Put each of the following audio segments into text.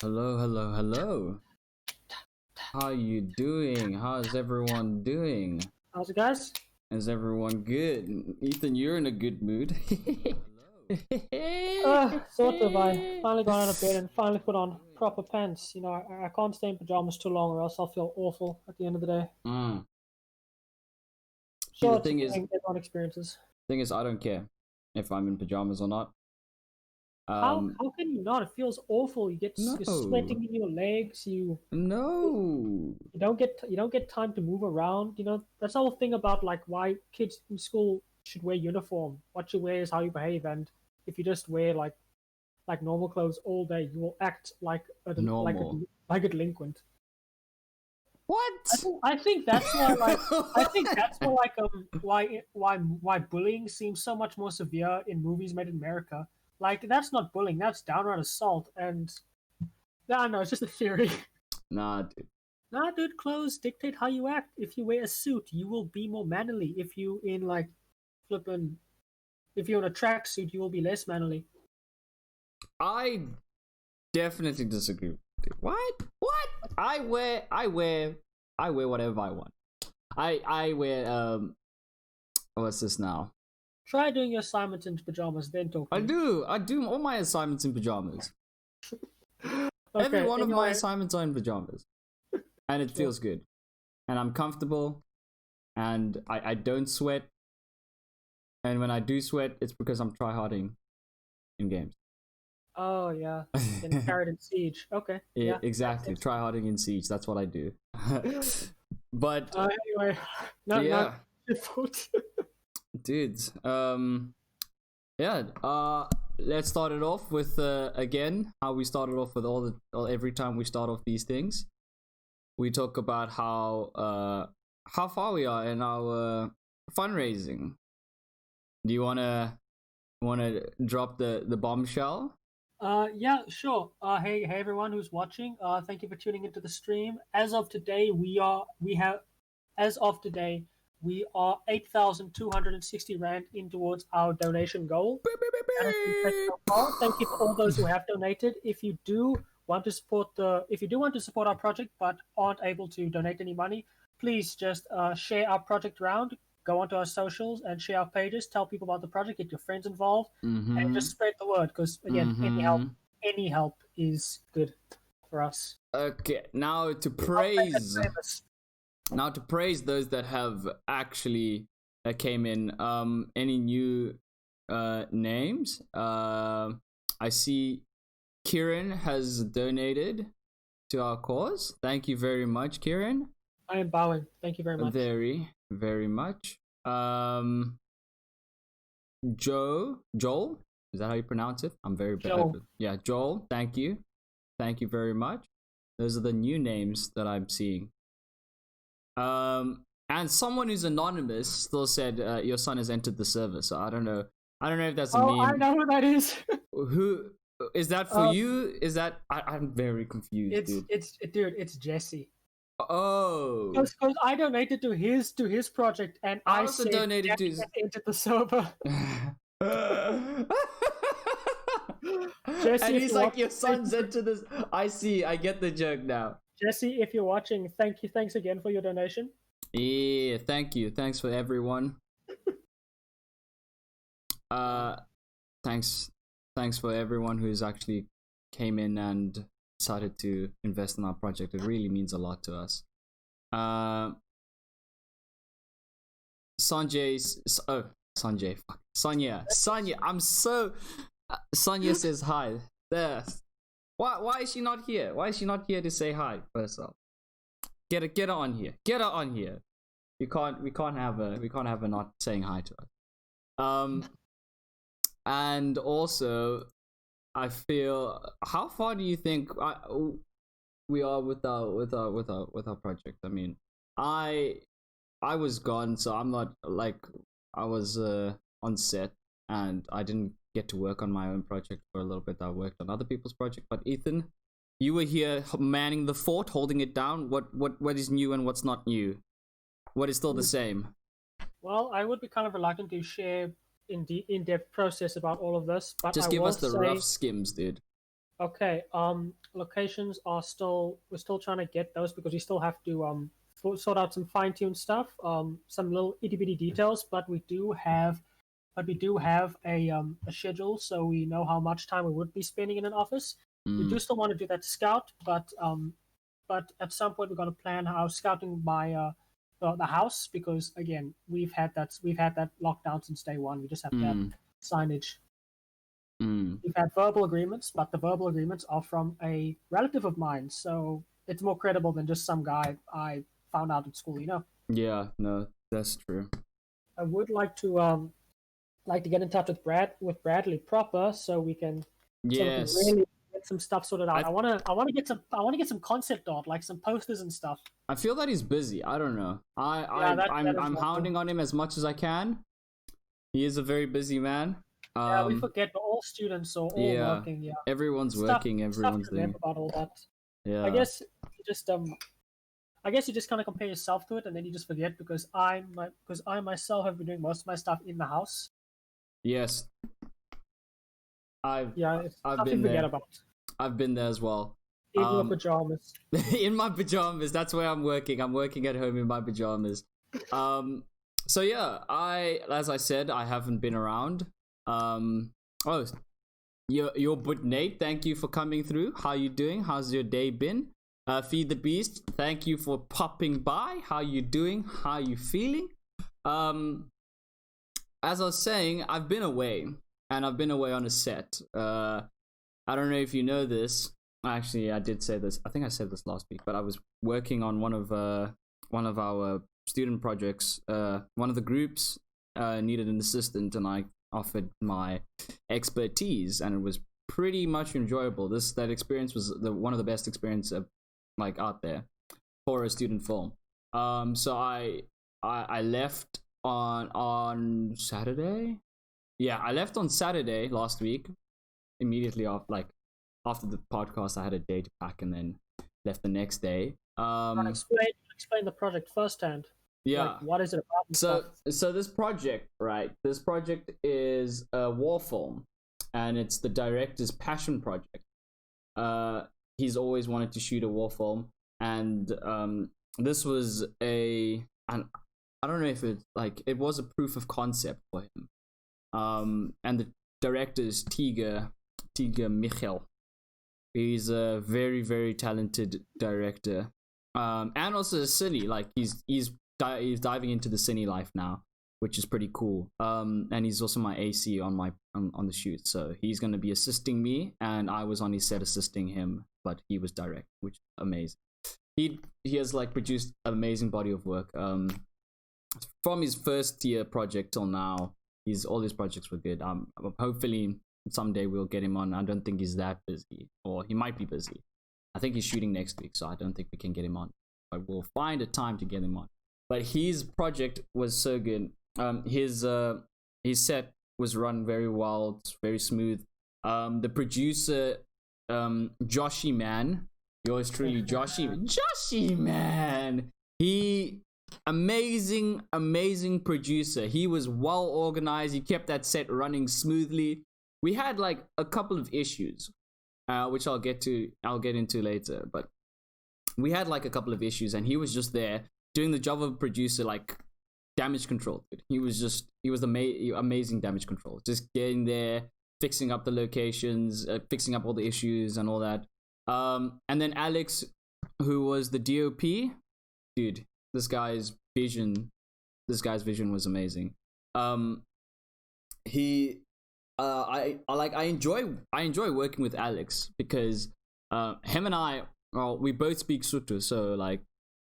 Hello, hello, hello. How you doing? How's everyone doing? How's it, guys? Is everyone good? Ethan, you're in a good mood. Sort of. I finally got out of bed and finally put on proper pants. You know, I can't stay in pajamas too long or else I'll feel awful at the end of the day. Mm. See, Sure, the it's a thing is, thing everyone experiences. I don't care if I'm in pajamas or not. How can you not? It feels awful. You're No, sweating in your legs. no, You don't get time to move around. You know, that's the whole thing about like why kids in school should wear uniform. What you wear is how you behave, and if you just wear like normal clothes all day, you will act normal. like a delinquent. What? I think that's why why bullying seems so much more severe in movies made in America. Like that's not bullying, that's downright assault. And I don't know, it's just a theory. Nah, dude. Nah, dude, clothes dictate how you act. If you wear a suit, you will be more manly. Flippin' if you're in a tracksuit, you will be less manly. I definitely disagree. What? What? I wear whatever I want. I wear what's this now? Try doing your assignments in pajamas, then talk to me. I do all my assignments in pajamas. Every Okay, one of my anyway, assignments are in pajamas. And it feels good. And I'm comfortable. And I don't sweat. And when I do sweat, it's because I'm tryharding in games. oh yeah, and carried in siege. Okay, yeah, Exactly. Tryharding in Siege. That's what I do. But Anyway, not yeah, your fault. dudes. Yeah. Let's start it off with again how we started off with every time we start off these things. We talk about how far we are in our fundraising. Do you wanna drop the bombshell? Yeah, sure. Hey everyone who's watching. Thank you for tuning into the stream. As of today, we are 8,260 rand in towards our donation goal. That has been set so far. Thank you for all those who have donated. If you do want to support our project but aren't able to donate any money, please just share our project around. Go onto our socials and share our pages. Tell people about the project. Get your friends involved, and Mm-hmm. just spread the word. Because again, Mm-hmm. any help is good for us. Okay, now to I'll make it praise famous. those that have actually came in. Any new names? I see Kieran has donated to our cause. Thank you very much, Kieran. I am bowing. Thank you very much. Very, very much. Joel, is that how you pronounce it? I'm very bad. Joel. Yeah, Joel. Thank you very much. Those are the new names that I'm seeing. And someone who's anonymous still said your son has entered the server. So I don't know if that's a meme. I know who that is. Who is that for you? Is that I'm very confused, dude. It's Jesse. Oh, Because I donated to his project, and I I also said donated to Jesse entered the server. Jesse, and if he's you're like, watching, your son's into this. I see. I get the joke now. Jesse, if you're watching, thanks again for your donation. Yeah, thank you. Thanks for everyone. Thanks for everyone who's actually came in and decided to invest in our project. It really means a lot to us. Sonia. I'm so. Sonia says hi. There. Why is she not here? Why is she not here to say hi first off? Get her on here. Get her on here. We can't have her not saying hi to us. And also, I feel. How far do you think we are with our project? I mean, I was gone, so I'm not like I was on set, and I didn't get to work on my own project for a little bit. I worked on other people's project, but Ethan, you were here manning the fort, holding it down. What is new and what's not new? What is still the same? Well, I would be kind of reluctant to share in-depth process about all of this, but Just I give will us the say, rough skims, dude. Okay. Locations are still we're still trying to get those because we still have to sort out some fine tuned stuff. Some little itty bitty details, but we do have a schedule, so we know how much time we would be spending in an office. We do still want to do that scout, but at some point we're going to plan how scouting by the house because again we've had that lockdown since day one. We just have to have signage. We've had verbal agreements, but the verbal agreements are from a relative of mine, so it's more credible than just some guy I found out at school. You know. Yeah, no, that's true. I would like to get in touch with Bradley proper so we can Yes. really get some stuff sorted out. I I want to get some concept art like some posters and stuff. I feel that he's busy. I don't know. Yeah, that is I'm one thing. hounding on him as much as I can. He is a very busy man. Yeah, we forget, but all students are all Yeah, working. Yeah, everyone's stuff working, stuff everyone's to remember doing. about all that. I Yeah. guess you just I guess you just kind of compare yourself to it, and then you just forget because I myself have been doing most of my stuff in the house. Yes. I've Yeah, it's I've stuff you been forget there. about. I've been there as well. In your pajamas. In my pajamas. That's where I'm working. I'm working at home in my pajamas. Um, so yeah, as I said, I haven't been around. Oh, your but Nate, thank you for coming through. How you doing? How's your day been? Feed the Beast, thank you for popping by. How you doing? How you feeling? Um, as I was saying, I've been away, and I've been away on a set. I don't know if you know this. Actually, I did say this. I think I said this last week, but I was working on one of our student projects. One of the groups needed an assistant, and I offered my expertise, and it was pretty much enjoyable. That experience was one of the best experiences like out there for a student film. So I left on Saturday. Yeah, I left on Saturday last week. Immediately after the podcast, I had a day to pack and then left the next day. Explain the project firsthand. Yeah. Like, what is it about? So this project, right? This project is a war film, and it's the director's passion project. He's always wanted to shoot a war film, and this was and I don't know if it was a proof of concept for him. And the director is Tiger Michel. He's a very, very talented director, and also a cine. Like he's diving into the cine life now, which is pretty cool. And he's also my AC on on the shoot, so he's gonna be assisting me, and I was on his set assisting him, but he was direct, which is amazing. He has like produced an amazing body of work. From his first year project till now, all his projects were good. Hopefully someday we'll get him on. I don't think he's that busy, or he might be busy. I think he's shooting next week, so I don't think we can get him on, but we'll find a time to get him on. But his project was so good. His set was run very well. It's very smooth. The producer, Joshy Man, yours truly, Joshy Man. He amazing producer. He was well organized. He kept that set running smoothly. We had like a couple of issues, which I'll get into later. But we had like a couple of issues, and he was just there doing the job of a producer, like damage control. He was amazing damage control. Just getting there, fixing up the locations, fixing up all the issues and all that. And then Alex, who was the DOP, dude, this guy's vision was amazing. I enjoy working with Alex because him and I, well, we both speak Sotho, so like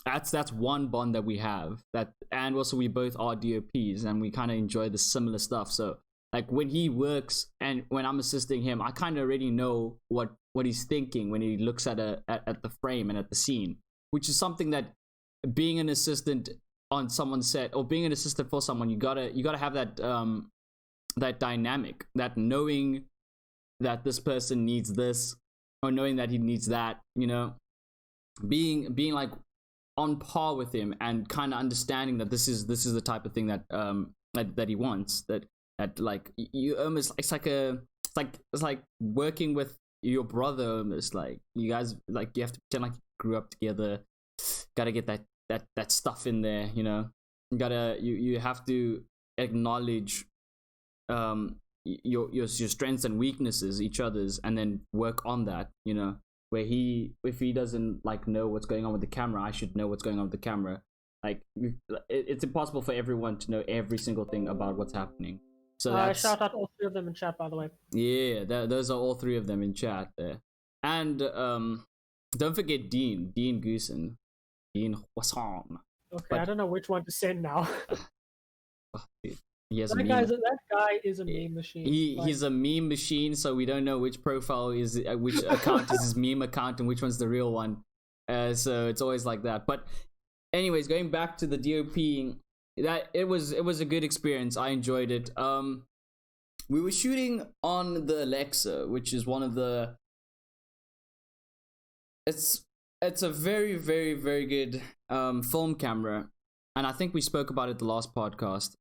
that's one bond that we have. That, and also we both are DOPs, and we kind of enjoy the similar stuff. So like when he works and when I'm assisting him, I kind of already know what he's thinking when he looks at the frame and at the scene, which is something that being an assistant on someone's set, or being an assistant for someone, you gotta have that that dynamic, that knowing that this person needs this, or knowing that he needs that, you know, being like on par with him, and kind of understanding that this is the type of thing that that he wants, that like you almost, it's like working with your brother almost. Like you guys, like you have to pretend like you grew up together. Gotta get that stuff in there, you know. You have to acknowledge your strengths and weaknesses, each other's, and then work on that, you know. Where if he doesn't like know what's going on with the camera, I should know what's going on with the camera. Like it's impossible for everyone to know every single thing about what's happening. So shout out all 3 of them in chat, by the way. Yeah, those are all 3 of them in chat there. And don't forget Dean Goosen. Dean Hwasong. Okay, I don't know which one to send now. That guy is a meme machine. He's a meme machine, so we don't know which profile is which account is his meme account and which one's the real one. So it's always like that. But anyways, going back to the DOP, that it was a good experience. I enjoyed it. We were shooting on the Alexa, which is one of the. It's a very, very, very good film camera, and I think we spoke about it the last podcast.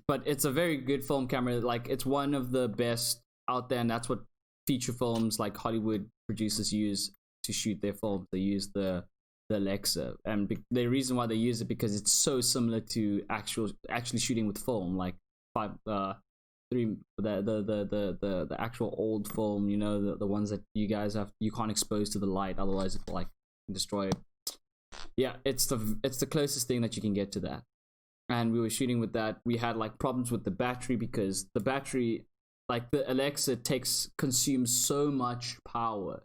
But it's a very good film camera. Like it's one of the best out there, and that's what feature films like Hollywood producers use to shoot their films. They use the Alexa, and the reason why they use it because it's so similar to actually shooting with film, like the actual old film, you know, the ones that you can't expose to the light, otherwise it will like destroy it. Yeah, it's the closest thing that you can get to that. And we were shooting with that. We had like problems with the battery because the battery, like the Alexa consumes so much power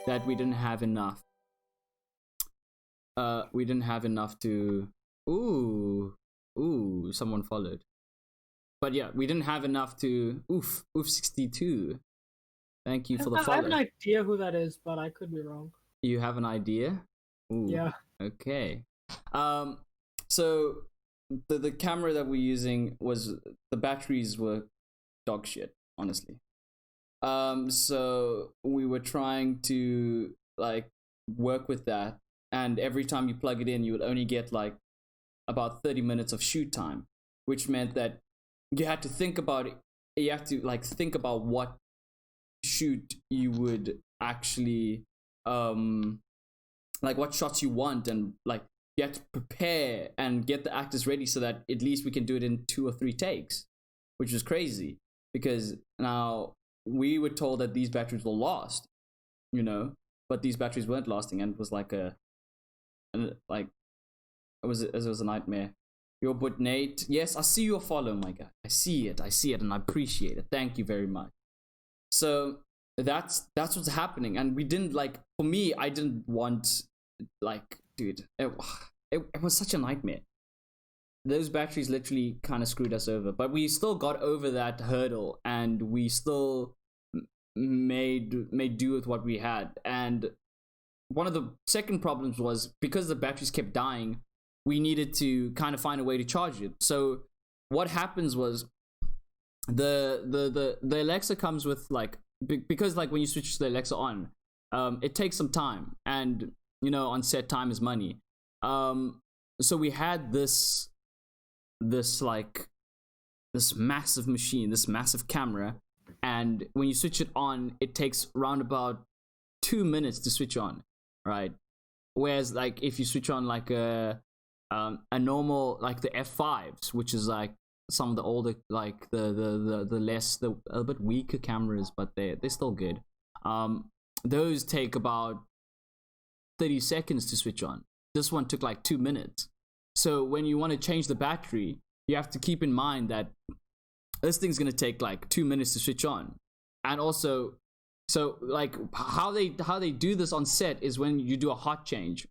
that we didn't have enough. We didn't have enough to. Ooh, someone followed. But yeah, we didn't have enough to. Oof 62. Thank you for the follow. I have an idea who that is, but I could be wrong. You have an idea? Ooh, yeah. Okay. So the camera that we're using the batteries were dog shit, honestly. So we were trying to like work with that, and every time you plug it in, you would only get like about 30 minutes of shoot time, which meant that you had to think about it. You have to like think about what shoot you would actually like what shots you want, and like you have to prepare and get the actors ready so that at least we can do it in 2 or 3 takes, which is crazy because now we were told that these batteries will last, you know, but these batteries weren't lasting, and it was like it was a nightmare. Your but Nate, yes, I see your follow, my guy. I see it, and I appreciate it. Thank you very much. So that's what's happening, and we didn't like. For me, I didn't want like, dude, it was such a nightmare. Those batteries literally kind of screwed us over, but we still got over that hurdle, and we still made do with what we had. And one of the second problems was because the batteries kept dying, we needed to kind of find a way to charge it. So what happens was the Alexa comes with like, because like when you switch the Alexa on, it takes some time, and you know, on set, time is money. So we had this massive machine, this massive camera, and when you switch it on, it takes around about 2 minutes to switch on, right? Whereas like if you switch on like a normal, like the F5s, which is like some of the older, like the a bit weaker cameras, but they're still good. Those take about 30 seconds to switch on. This one took like 2 minutes. So when you want to change the battery, you have to keep in mind that this thing's going to take like 2 minutes to switch on. And also, so like how they do this on set is when you do a hot change.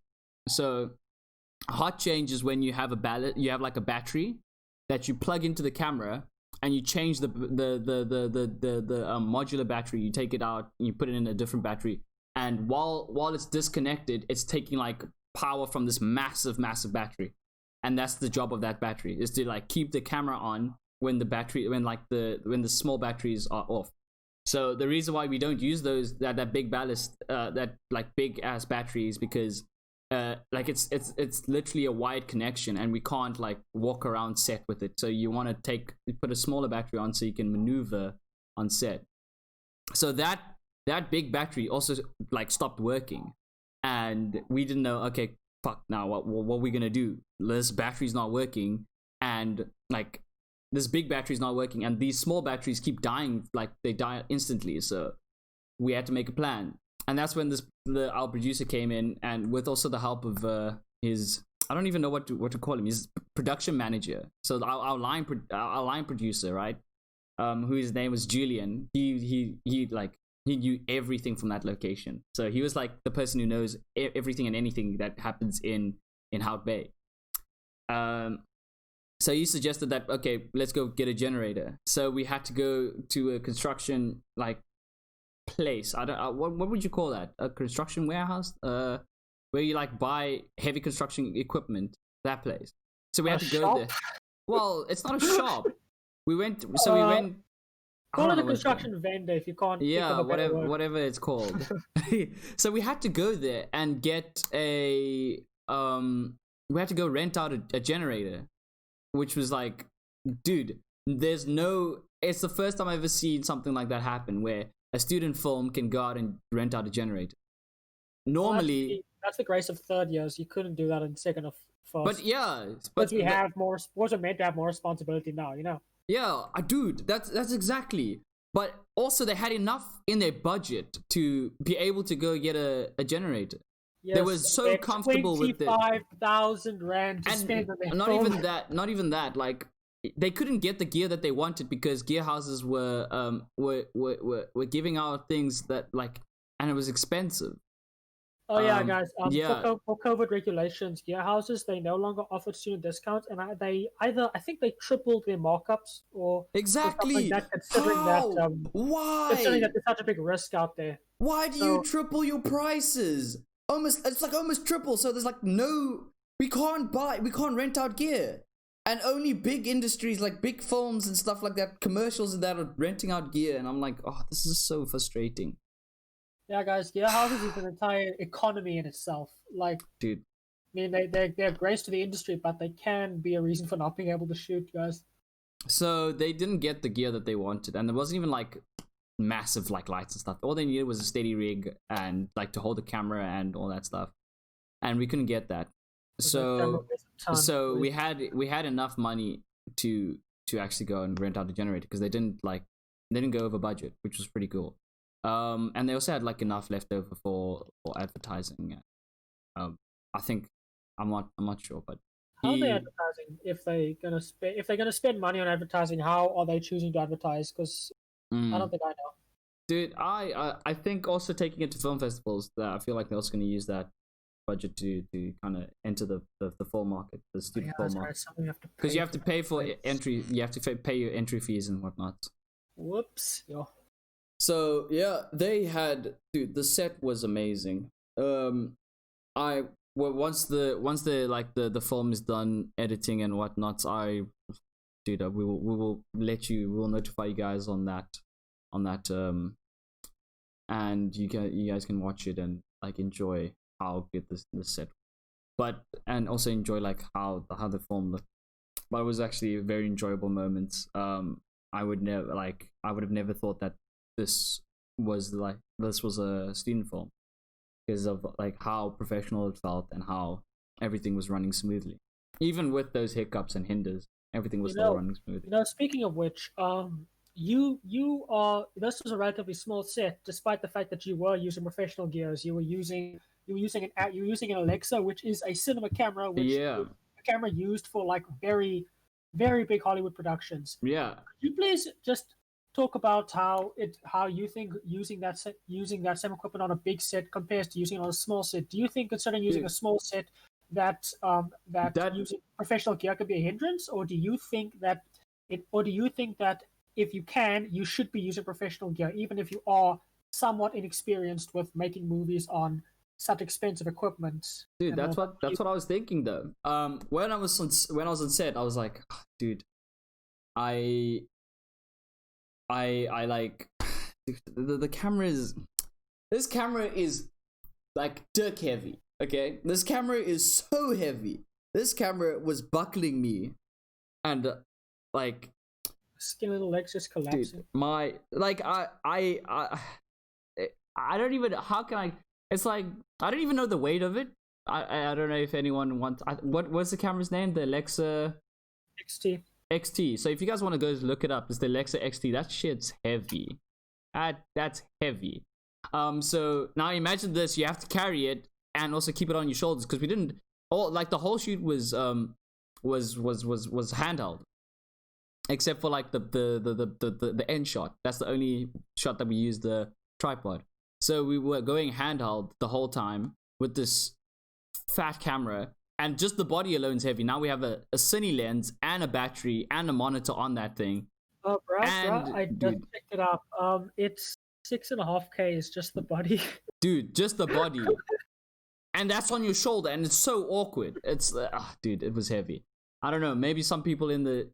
So a hot change is when you have like a battery that you plug into the camera, and you change the modular battery. You take it out and you put it in a different battery, and while it's disconnected, it's taking like power from this massive battery. And that's the job of that battery, is to like keep the camera on when the small batteries are off. So the reason why we don't use those that big ballast, that like big ass batteries, because like it's literally a wired connection, and we can't like walk around set with it. So you want to put a smaller battery on so you can maneuver on set. So that big battery also like stopped working, and we didn't know. Okay, fuck. Now what are we gonna do? This battery's not working, and like this big battery's not working, and these small batteries keep dying. Like they die instantly. So we had to make a plan. And that's when our producer came in, and with also the help of his, I don't even know what to call him, his production manager. So our line producer, right? Whose name was Julian. He knew everything from that location. So he was like the person who knows everything and anything that happens in Hout Bay. So he suggested that, okay, let's go get a generator. So we had to go to a construction like place. I don't what would you call that? A construction warehouse, where you like buy heavy construction equipment. That place. So we had to go there. Well, it's not a shop. We went. Call it a construction vendor if you can't. Yeah, whatever it's called. So we had to go there and get a We had to go rent out a generator, which was like, dude, it's the first time I've ever seen something like that happen, where a student film can go out and rent out a generator. Normally, that's the grace of third years. You couldn't do that in second or first. But yeah, but we have more. We're meant to have more responsibility now, you know. Yeah, dude, that's exactly. But also, they had enough in their budget to be able to go get a generator. Yes, they were so comfortable with it. 25,000 rand to spend on their not film. even that. Like, they couldn't get the gear that they wanted because gear houses were giving out things that like, and it was expensive. Oh yeah, guys. For COVID regulations, gear houses, they no longer offer student discounts, and I think they tripled their markups or exactly. Like that, considering that why? Considering that there's such a big risk out there. Why do you triple your prices? It's almost triple. So there's like we can't rent out gear. And only big industries like big films and stuff like that, commercials and that, are renting out gear. And I'm like, oh, this is so frustrating. Yeah, guys, gear houses is an entire economy in itself. Like, dude, I mean, they're grace to the industry, but they can be a reason for not being able to shoot, guys. So they didn't get the gear that they wanted, and there wasn't even like massive like lights and stuff. All they needed was a steady rig and like to hold the camera and all that stuff, and we couldn't get that. So we had enough money to actually go and rent out a generator because they didn't go over budget, which was pretty cool. And they also had like enough left over for advertising. I think I'm not sure, but how are they advertising? If they're gonna spend money on advertising, how are they choosing to advertise? Because I don't think I know. Dude, I think also taking it to film festivals, that I feel like they're also going to use that budget to kind of enter the film market, the student film market. Because you have to pay for entry, you have to pay your entry fees and whatnot. Whoops. Yeah. So yeah, the set was amazing. Once the film is done editing and whatnot, we will notify you guys on that, and you guys can watch it and like enjoy how good this set, and also enjoy like how the film looked. But it was actually a very enjoyable moment. I would have never thought that this was a student film, because of like how professional it felt and how everything was running smoothly, even with those hiccups and hinders. Everything was still running smoothly. Speaking of which, this was a relatively small set, despite the fact that you were using professional gears. You were using an Alexa, which is a cinema camera, which is a camera used for like very, very big Hollywood productions. Yeah. Could you please just talk about how you think using that same equipment on a big set compares to using it on a small set? Do you think, considering using a small set, that using professional gear could be a hindrance, or do you think that if you can, you should be using professional gear, even if you are somewhat inexperienced with making movies on such expensive equipment? Dude, that's what I was thinking though. When I was on set, I was like, oh, dude, I like the camera is. This camera is like dick heavy. Okay, this camera is so heavy. This camera was buckling me, and like, Skin little legs just collapsing. dude, my like I don't even. How can I? It's like I don't even know the weight of it. I don't know if anyone wants. What was the camera's name? The Alexa XT. XT. So if you guys want to go look it up, it's the Alexa XT. That shit's heavy. That's heavy. So now imagine this: you have to carry it and also keep it on your shoulders because we didn't. All like the whole shoot was handheld, except for like the end shot. That's the only shot that we used the tripod. So we were going handheld the whole time with this fat camera, and just the body alone is heavy. Now we have a cine lens and a battery and a monitor on that thing. Oh, bro, I just checked it up. It's 6.5K is just the body. Dude, just the body. And that's on your shoulder, and it's so awkward. It's dude, it was heavy. I don't know. Maybe some people in the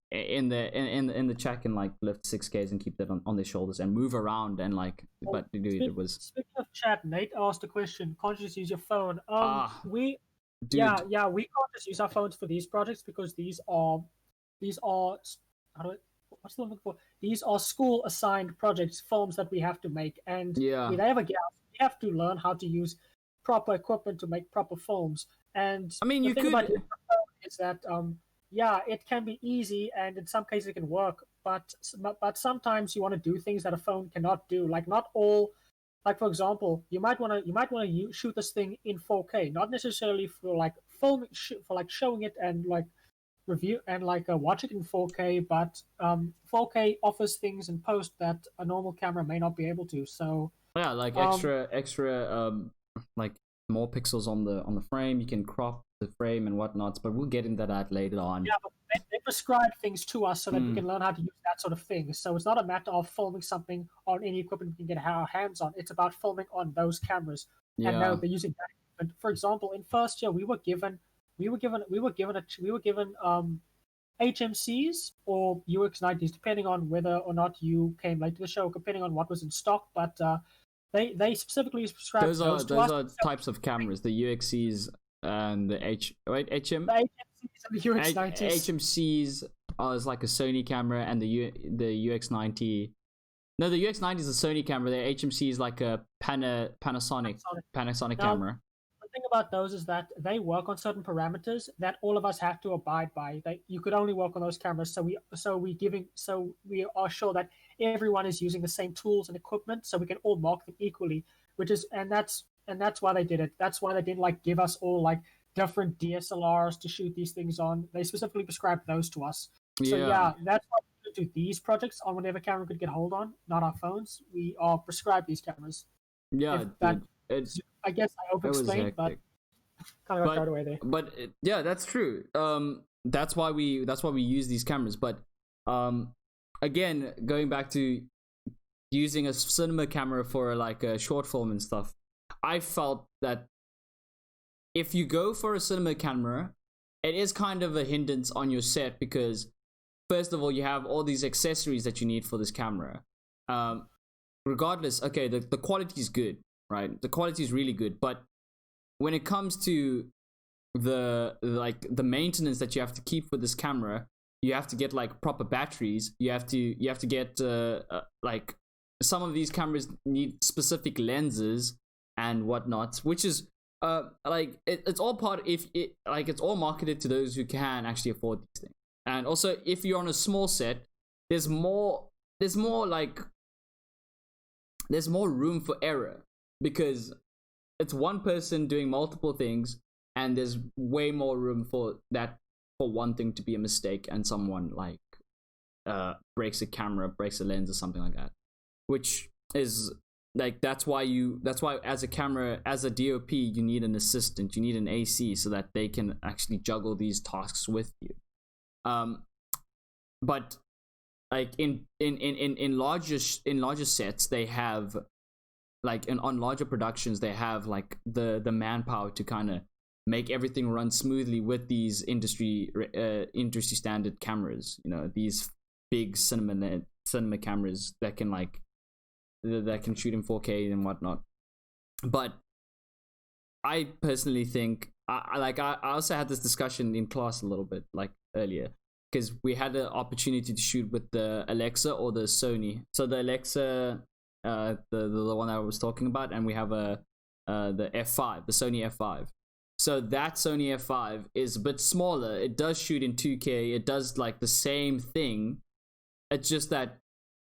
chat can like lift 6Ks and keep that on their shoulders and move around and like. But dude, it was. Speaking of chat, Nate asked a question. Can't you just use your phone? We dude. yeah, we can't just use our phones for these projects because these are what's the word for? These are school assigned projects, films that we have to make, and Yeah. if they ever get out, we have to learn how to use proper equipment to make proper films. And I mean, the you thing could. about is that yeah, it can be easy, and in some cases it can work. But sometimes you want to do things that a phone cannot do. Like not all, like for example, you might want to shoot this thing in 4K, not necessarily for like filming, for like showing it and like review and like watch it in 4K. But 4K offers things in post that a normal camera may not be able to. So yeah, like extra like more pixels on the frame. You can crop the frame and whatnot, but we'll get into that later on. Yeah, but they prescribe things to us so that we can learn how to use that sort of thing. So it's not a matter of filming something on any equipment we can get our hands on. It's about filming on those cameras. Yeah. And now they're using that equipment. For example, in first year we were given HMCs or UX90s, depending on whether or not you came late to the show, depending on what was in stock. But they specifically prescribed those to us. are types of cameras, the UXCs and the HM. The HMCs and the UX90s. HMCs is like a Sony camera, and the UX90. No, the UX90 is a Sony camera. The HMC is like a Panasonic camera. The thing about those is that they work on certain parameters that all of us have to abide by. You could only work on those cameras, so we are sure that everyone is using the same tools and equipment, so we can all mark them equally. That's why they did it. That's why they didn't like give us all like different DSLRs to shoot these things on. They specifically prescribed those to us. So yeah, that's why we do these projects on whatever camera we could get hold on, not our phones. We are prescribed these cameras. Yeah, I guess I over-explained, but kind of got carried away there. But yeah, that's true. That's why we use these cameras. But again, going back to using a cinema camera for like a short film and stuff, I felt that if you go for a cinema camera, it is kind of a hindrance on your set because first of all, you have all these accessories that you need for this camera. Regardless, okay, the quality is good, right? The quality is really good, but when it comes to the maintenance that you have to keep for this camera, you have to get like proper batteries. You have to get like some of these cameras need specific lenses and whatnot, which is like it's all it's all marketed to those who can actually afford these things. And also, if you're on a small set, there's more room for error because it's one person doing multiple things, and there's way more room for one thing to be a mistake and someone like breaks a camera, breaks a lens or something like that, which is like that's why as a DOP you need an assistant, you need an AC so that they can actually juggle these tasks with you. But like in larger sets, they have like on larger productions, they have like the manpower to kind of make everything run smoothly with these industry standard cameras. You know, these big cinema cameras that can shoot in 4K and whatnot. But I personally think I also had this discussion in class a little bit like earlier, because we had an opportunity to shoot with the Alexa or the Sony. So the Alexa, the one I was talking about, and we have the F5, the Sony F5. So that Sony F5 is a bit smaller. It does shoot in 2K. It does like the same thing. It's just that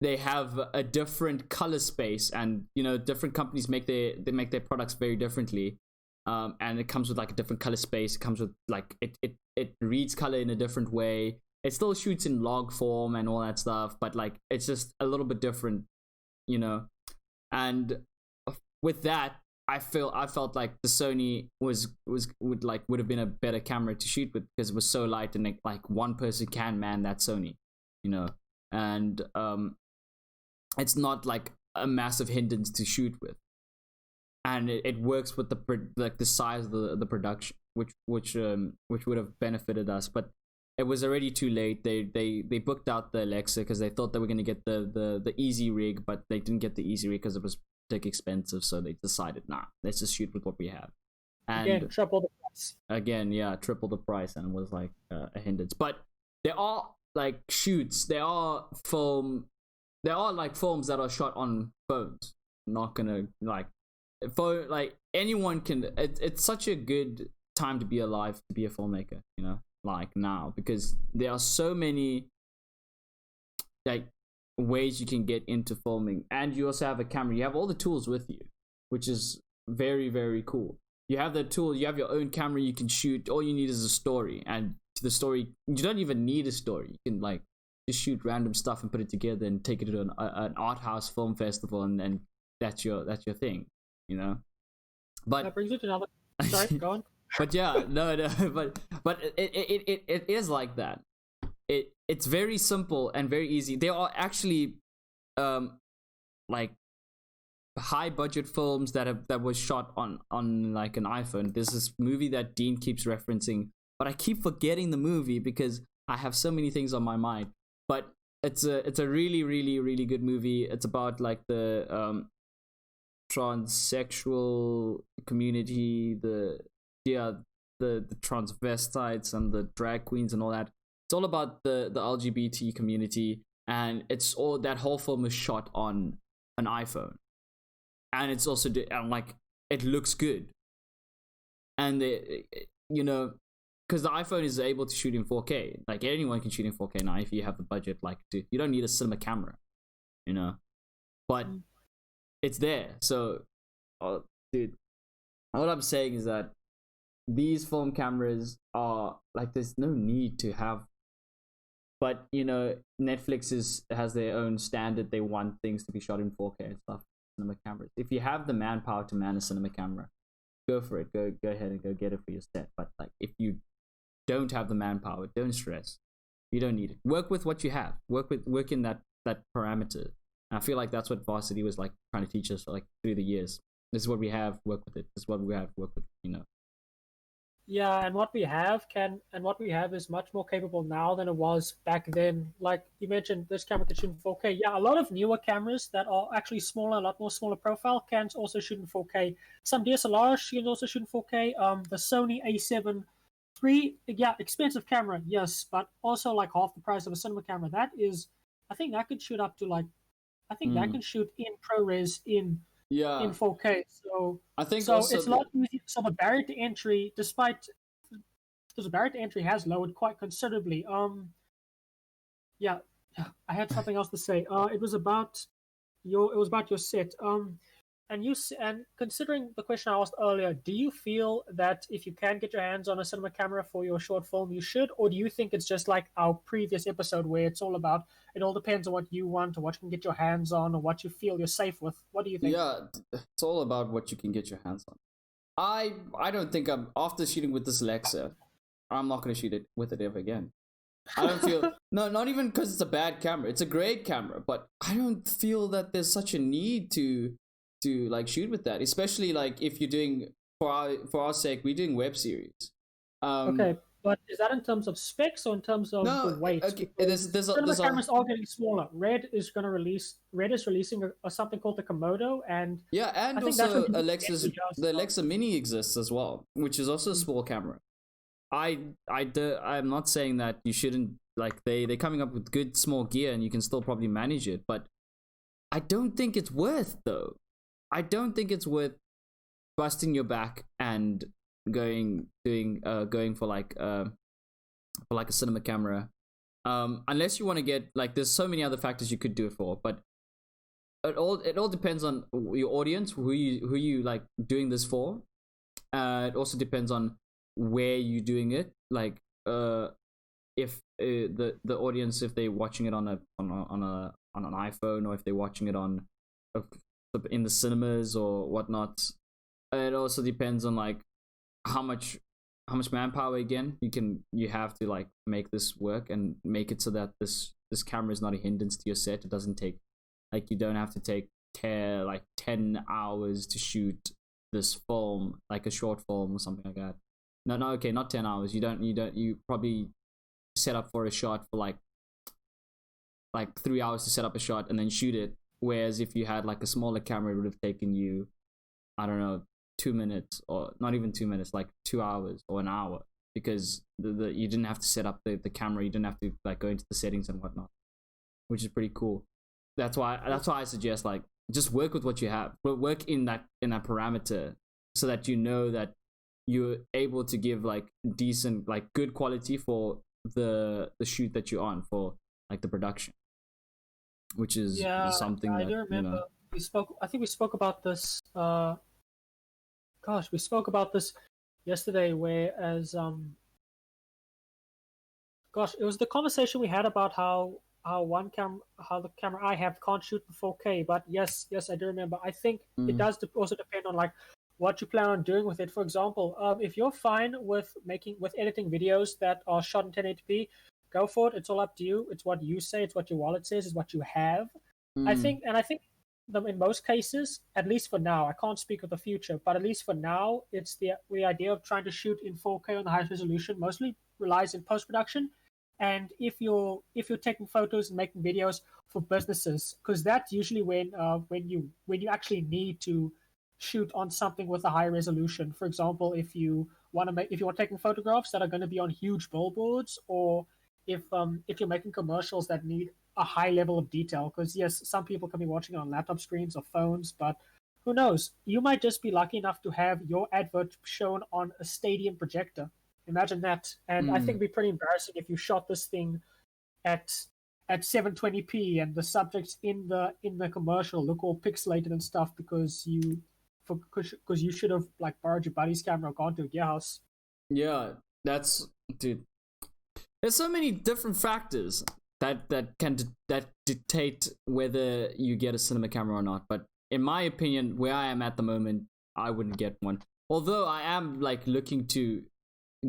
they have a different color space, and different companies make their products very differently. And it comes with like a different color space. It comes with like it reads color in a different way. It still shoots in log form and all that stuff, but like it's just a little bit different, And with that, I felt like the Sony would have been a better camera to shoot with, because it was so light, and like one person can man that Sony, and it's not like a massive hindrance to shoot with, and it works with the size of the production, which would have benefited us, but it was already too late. They booked out the Alexa because they thought they were going to get the easy rig, but they didn't get the easy rig because it was expensive, so they decided, let's just shoot with what we have. And again, triple the price. Again, yeah, triple the price, and it was like a hindrance. But there are like shoots, there are like films that are shot on phones. I'm not gonna like anyone can. It's such a good time to be alive to be a filmmaker, like now, because there are so many like ways you can get into filming, and you also have a camera. You have all the tools with you, which is very, very cool. You have the tool, you have your own camera, you can shoot. All you need is a story, and to the story, you don't even need a story. You can like just shoot random stuff and put it together and take it to an art house film festival, and that's your thing, But that brings it to another. Sorry, go on. But yeah, no, but it is like that. It's very simple and very easy. There are actually like high budget films that was shot on like an iPhone. There's this movie that Dean keeps referencing, but I keep forgetting the movie because I have so many things on my mind. But it's a really, really, really good movie. It's about like the transsexual community, the transvestites and the drag queens and all that. It's all about the LGBT community, and it's all that whole film is shot on an iPhone, and it's also and like it looks good, and because the iPhone is able to shoot in 4K. Like anyone can shoot in 4K now if you have the budget. Like you don't need a cinema camera, but it's there. So, dude, what I'm saying is that these film cameras are like, there's no need to have. But Netflix has their own standard. They want things to be shot in 4K and stuff. Cinema cameras. If you have the manpower to man a cinema camera, go for it. Go ahead and go get it for your set. But like, if you don't have the manpower, don't stress. You don't need it. Work with what you have. Work in that parameter. And I feel like that's what Varsity was like trying to teach us like through the years. This is what we have. Work with it. This is what we have. Work with it. Yeah, and what we have is much more capable now than it was back then. Like you mentioned, this camera can shoot in 4K. Yeah, a lot of newer cameras that are actually smaller, a lot more smaller profile, can also shoot in 4K. Some DSLRs can also shoot in 4K. The Sony A7 III, yeah, expensive camera, yes, but also like half the price of a cinema camera. I think that could shoot up to like, that can shoot in ProRes in 4K. So I think so it's a lot easier. So the barrier to entry, because the barrier to entry has lowered quite considerably. Yeah, I had something else to say. It was about your set. And considering the question I asked earlier, do you feel that if you can get your hands on a cinema camera for your short film, you should, or do you think it's just like our previous episode where it all depends on what you want or what you can get your hands on or what you feel you're safe with? What do you think? Yeah, it's all about what you can get your hands on. I don't think after shooting with this Alexa, I'm not going to shoot it with it ever again. I don't feel no, not even because it's a bad camera. It's a great camera, but I don't feel that there's such a need to like shoot with that, especially like if you're doing for our sake, we're doing web series. Okay, But is that in terms of specs or in terms of the No, weight? okay. Because cinema There's a cameras are getting smaller. Red is releasing something called the Komodo, and yeah, I and think that's also going to be just The Alexa Mini exists as well, which is also a small camera. I'm not saying that you shouldn't, like, they're coming up with good small gear and you can still probably manage it, but I don't think it's worth, though. I don't think it's worth busting your back and going for like a cinema camera, unless you want to get, like, there's so many other factors you could do it for, but it all depends on your audience, who you like doing this for. It also depends on where you're doing it, like, if the audience, if they're watching it on an iPhone, or if they're watching it on in the cinemas or whatnot. It also depends on, like, how much manpower, again, you have to, like, make this work and make it so that this camera is not a hindrance to your set. It doesn't take, like, you don't have to take 10 hours to shoot this film, like a short film or something like that. No, okay, not 10 hours. You probably set up for a shot for like 3 hours to set up a shot and then shoot it. Whereas if you had, like, a smaller camera, it would have taken you, I don't know, 2 minutes, or not even 2 minutes, like 2 hours or an hour, because you didn't have to set up the camera. You didn't have to, like, go into the settings and whatnot, which is pretty cool. That's why I suggest, like, just work with what you have, but work in that parameter, so that you know that you're able to give, like, decent, like, good quality for the shoot that you're on, for, like, the production, which is something I that, do remember we spoke. I think we spoke about this. We spoke about this yesterday. Whereas, it was the conversation we had about how the camera I have can't shoot in 4K. But yes, I do remember. I think it does also depend on, like, what you plan on doing with it. For example, if you're fine with editing videos that are shot in 1080p, go for it. It's all up to you. It's what you say. It's what your wallet says. It's what you have. I think in most cases, at least for now, I can't speak of the future, but at least for now, it's the idea of trying to shoot in 4K on the highest resolution mostly relies in post production. And if you're taking photos and making videos for businesses, because that's usually when you actually need to shoot on something with a high resolution. For example, if you want taking photographs that are going to be on huge billboards, or if you're making commercials that need a high level of detail, because yes, some people can be watching it on laptop screens or phones, but who knows? You might just be lucky enough to have your advert shown on a stadium projector. Imagine that. And I think it'd be pretty embarrassing if you shot this thing at 720p and the subjects in the commercial look all pixelated and stuff because you should have, like, borrowed your buddy's camera or gone to a gear house. Yeah, that's, dude. There's so many different factors that dictate whether you get a cinema camera or not. But in my opinion, where I am at the moment, I wouldn't get one. Although I am, like, looking to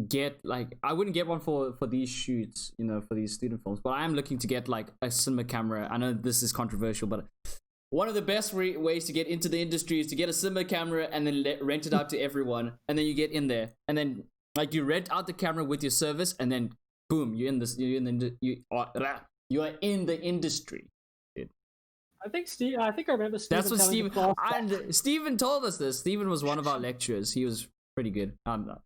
get, like, I wouldn't get one for these shoots, for these student films, but I am looking to get, like, a cinema camera. I know this is controversial, but one of the best ways to get into the industry is to get a cinema camera and then rent it out to everyone, and then you get in there, and then, like, you rent out the camera with your service, and then boom, you are in the industry. I think I remember Steven. That's what Steven. And Steven told us this. Steven was one of our lecturers. He was pretty good. I'm not.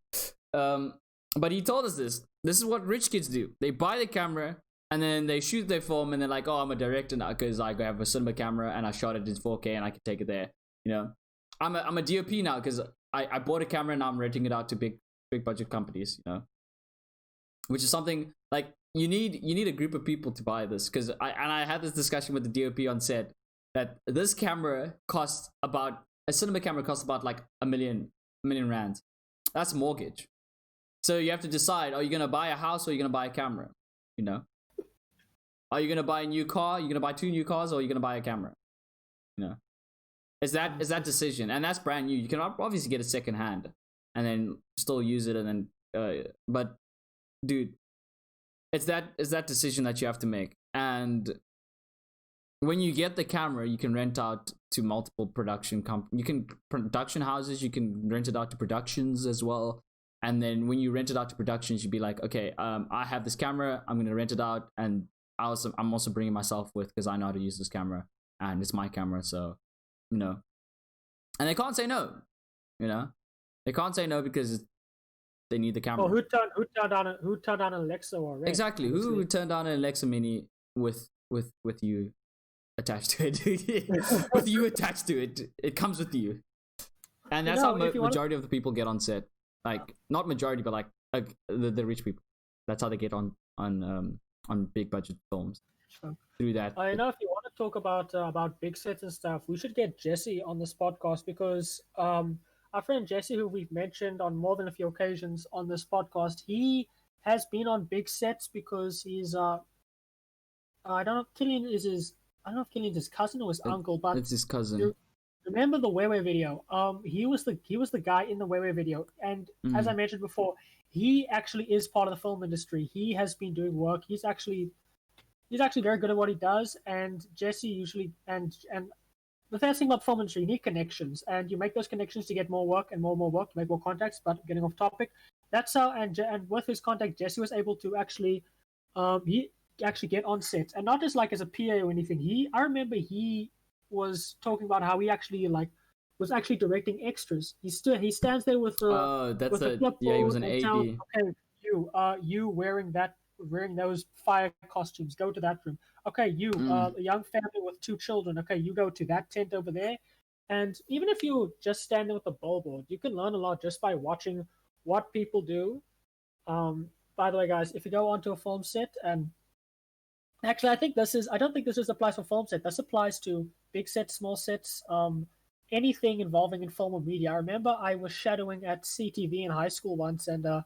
But he told us this. This is what rich kids do. They buy the camera and then they shoot their film, and they're like, "Oh, I'm a director now because I have a cinema camera and I shot it in 4K and I can take it there." I'm a DOP now because I bought a camera and now I'm renting it out to big budget companies. Which is something, like, you need a group of people to buy this, because I had this discussion with the DOP on set that this camera a cinema camera costs about, like, a million rand. That's a mortgage. So you have to decide: are you gonna buy a house or are you gonna buy a camera? Are you gonna buy a new car? Are you gonna buy 2 new cars, or are you gonna buy a camera? Is that decision, and that's brand new. You can obviously get a second hand and then still use it, and then but dude, it's that decision that you have to make. And when you get the camera, you can rent out to multiple production houses. You can rent it out to productions as well. And then when you rent it out to productions, you'd be like, okay, I have this camera, I'm gonna rent it out, and I'm also bringing myself with because I know how to use this camera and it's my camera, so and they can't say no, they can't say no because they need the camera. Well, who turned down an Alexa or Red? Exactly, Obviously. who turned down an Alexa Mini with you attached to it? With you attached to it, it comes with you, and that's how majority of the people get on set. Like not majority, but like the rich people. That's how they get on big budget films. Sure. Through that. I know if you want to talk about big sets and stuff, we should get Jesse on this podcast because our friend Jesse, who we've mentioned on more than a few occasions on this podcast, he has been on big sets because he's I don't know if Killian's his cousin or his uncle, but it's his cousin. Remember the Wewe video? He was the guy in the Wewe video, and as I mentioned before, he actually is part of the film industry. He has been doing work. He's actually very good at what he does. And Jesse usually and the first thing about film industry, you need connections, and you make those connections to get more work and more work, to make more contacts. But getting off topic, that's how and with his contact, Jesse was able to actually get on set, and not just like as a PA or anything. I remember he was talking about how he actually was actually directing extras. He stands there with the he was an AD. Okay, you wearing those fire costumes, go to that room. Okay, you a young family with 2 children. Okay, you go to that tent over there. And even if you just stand there with a billboard, you can learn a lot just by watching what people do. By the way, guys, if you go onto a film set, and actually, I don't think this applies for film set. This applies to big sets, small sets, anything involving in film or media. I remember I was shadowing at CTV in high school once, and I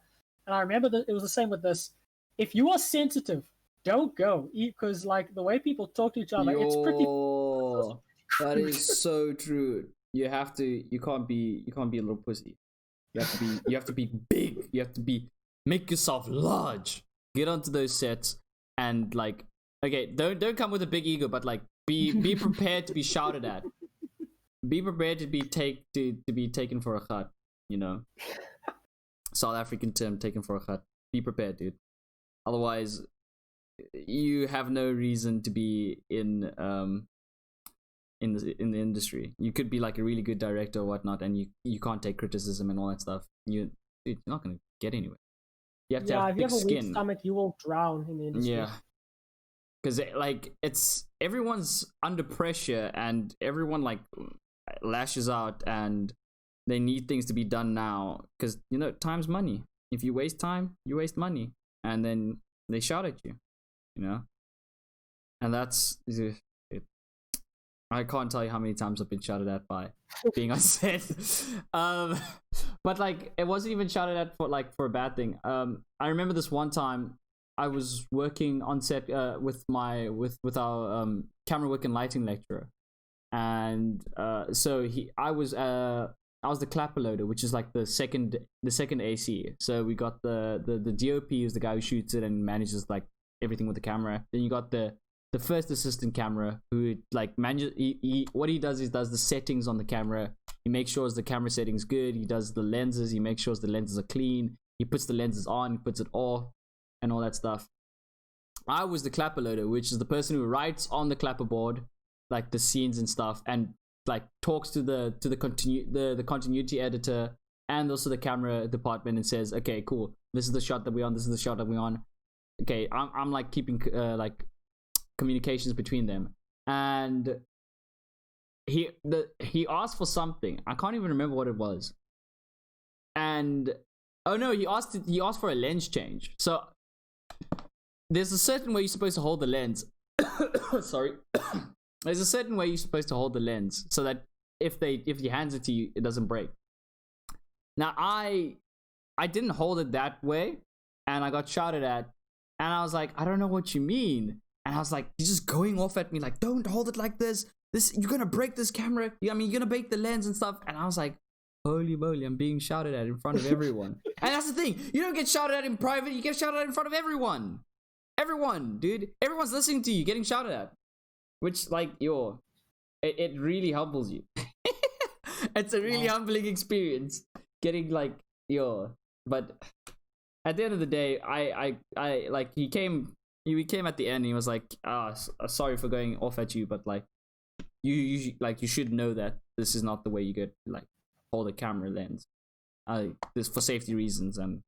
remember that it was the same with this. If you are sensitive, don't go, because like the way people talk to each other, it's pretty. That is so true. You can't be a little pussy. You have to be big. You have to make yourself large. Get onto those sets and like, okay, don't come with a big ego, but like be prepared to be shouted at. Be prepared to be taken for a cut, South African term, taken for a cut. Be prepared, dude. Otherwise, you have no reason to be in the industry. You could be like a really good director or whatnot, and you can't take criticism and all that stuff. You're not gonna get anywhere. You have to have thick skin. If you have a weak stomach, you will drown in the industry. Yeah, because like everyone's under pressure, and everyone like lashes out, and they need things to be done now. Because time's money. If you waste time, you waste money, and then they shout at you, and that's it. I can't tell you how many times I've been shouted at by being on set. But like it wasn't even shouted at for a bad thing. I remember this one time I was working on set with our camera work and lighting lecturer, and so I was the clapper loader, which is like the second AC. So we got the DOP, who's the guy who shoots it and manages like everything with the camera. Then you got the first assistant camera, who like manages. What he does is does the settings on the camera. He makes sure the camera settings good. He does the lenses. He makes sure the lenses are clean. He puts the lenses on. He puts it off, and all that stuff. I was the clapper loader, which is the person who writes on the clapper board like the scenes and stuff, and like talks to the continuity editor and also the camera department and says, okay, cool, this is the shot that we're on. This is the shot that we're on. Okay, I'm like keeping like communications between them, and he asked for something. I can't even remember what it was. And oh no, he asked for a lens change. So there's a certain way you're supposed to hold the lens. Sorry. There's a certain way you're supposed to hold the lens so that if he hands it to you, it doesn't break. Now I didn't hold it that way, and I got shouted at, and I was like, I don't know what you mean. And I was like, he's just going off at me like, don't hold it like this. You're gonna break this camera. You're gonna break the lens and stuff. And I was like, holy moly, I'm being shouted at in front of everyone. And that's the thing. You don't get shouted at in private. You get shouted at in front of everyone. Everyone, dude. Everyone's listening to you getting shouted at. Which, like, it really humbles you. It's a really humbling experience. Getting, like, But at the end of the day, I like he came at the end and he was like, sorry for going off at you, but like you should know that this is not the way you get like hold a camera lens. This for safety reasons and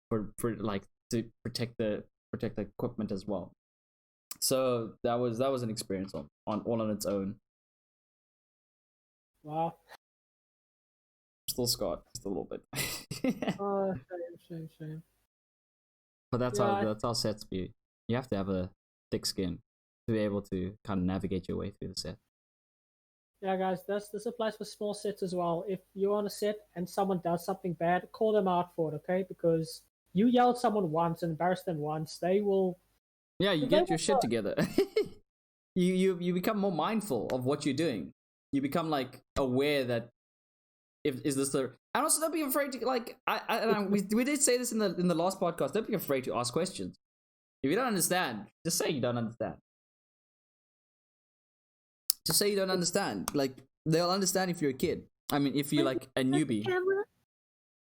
for like to protect the equipment as well. So that was an experience on all on its own. Wow. Still scarred just a little bit. Shame. But that's how sets be. You have to have a thick skin to be able to kind of navigate your way through the set. Yeah, guys, this applies for small sets as well. If you're on a set and someone does something bad, call them out for it, okay? Because you yell at someone once and embarrass them once, they will. Yeah, you get your shit together. you become more mindful of what you're doing. You become like aware that is this the, and also don't be afraid to like we did say this in the last podcast. Don't be afraid to ask questions. If you don't understand, just say you don't understand. Just say you don't understand. Like they'll understand if you're a kid. I mean, if you're like a newbie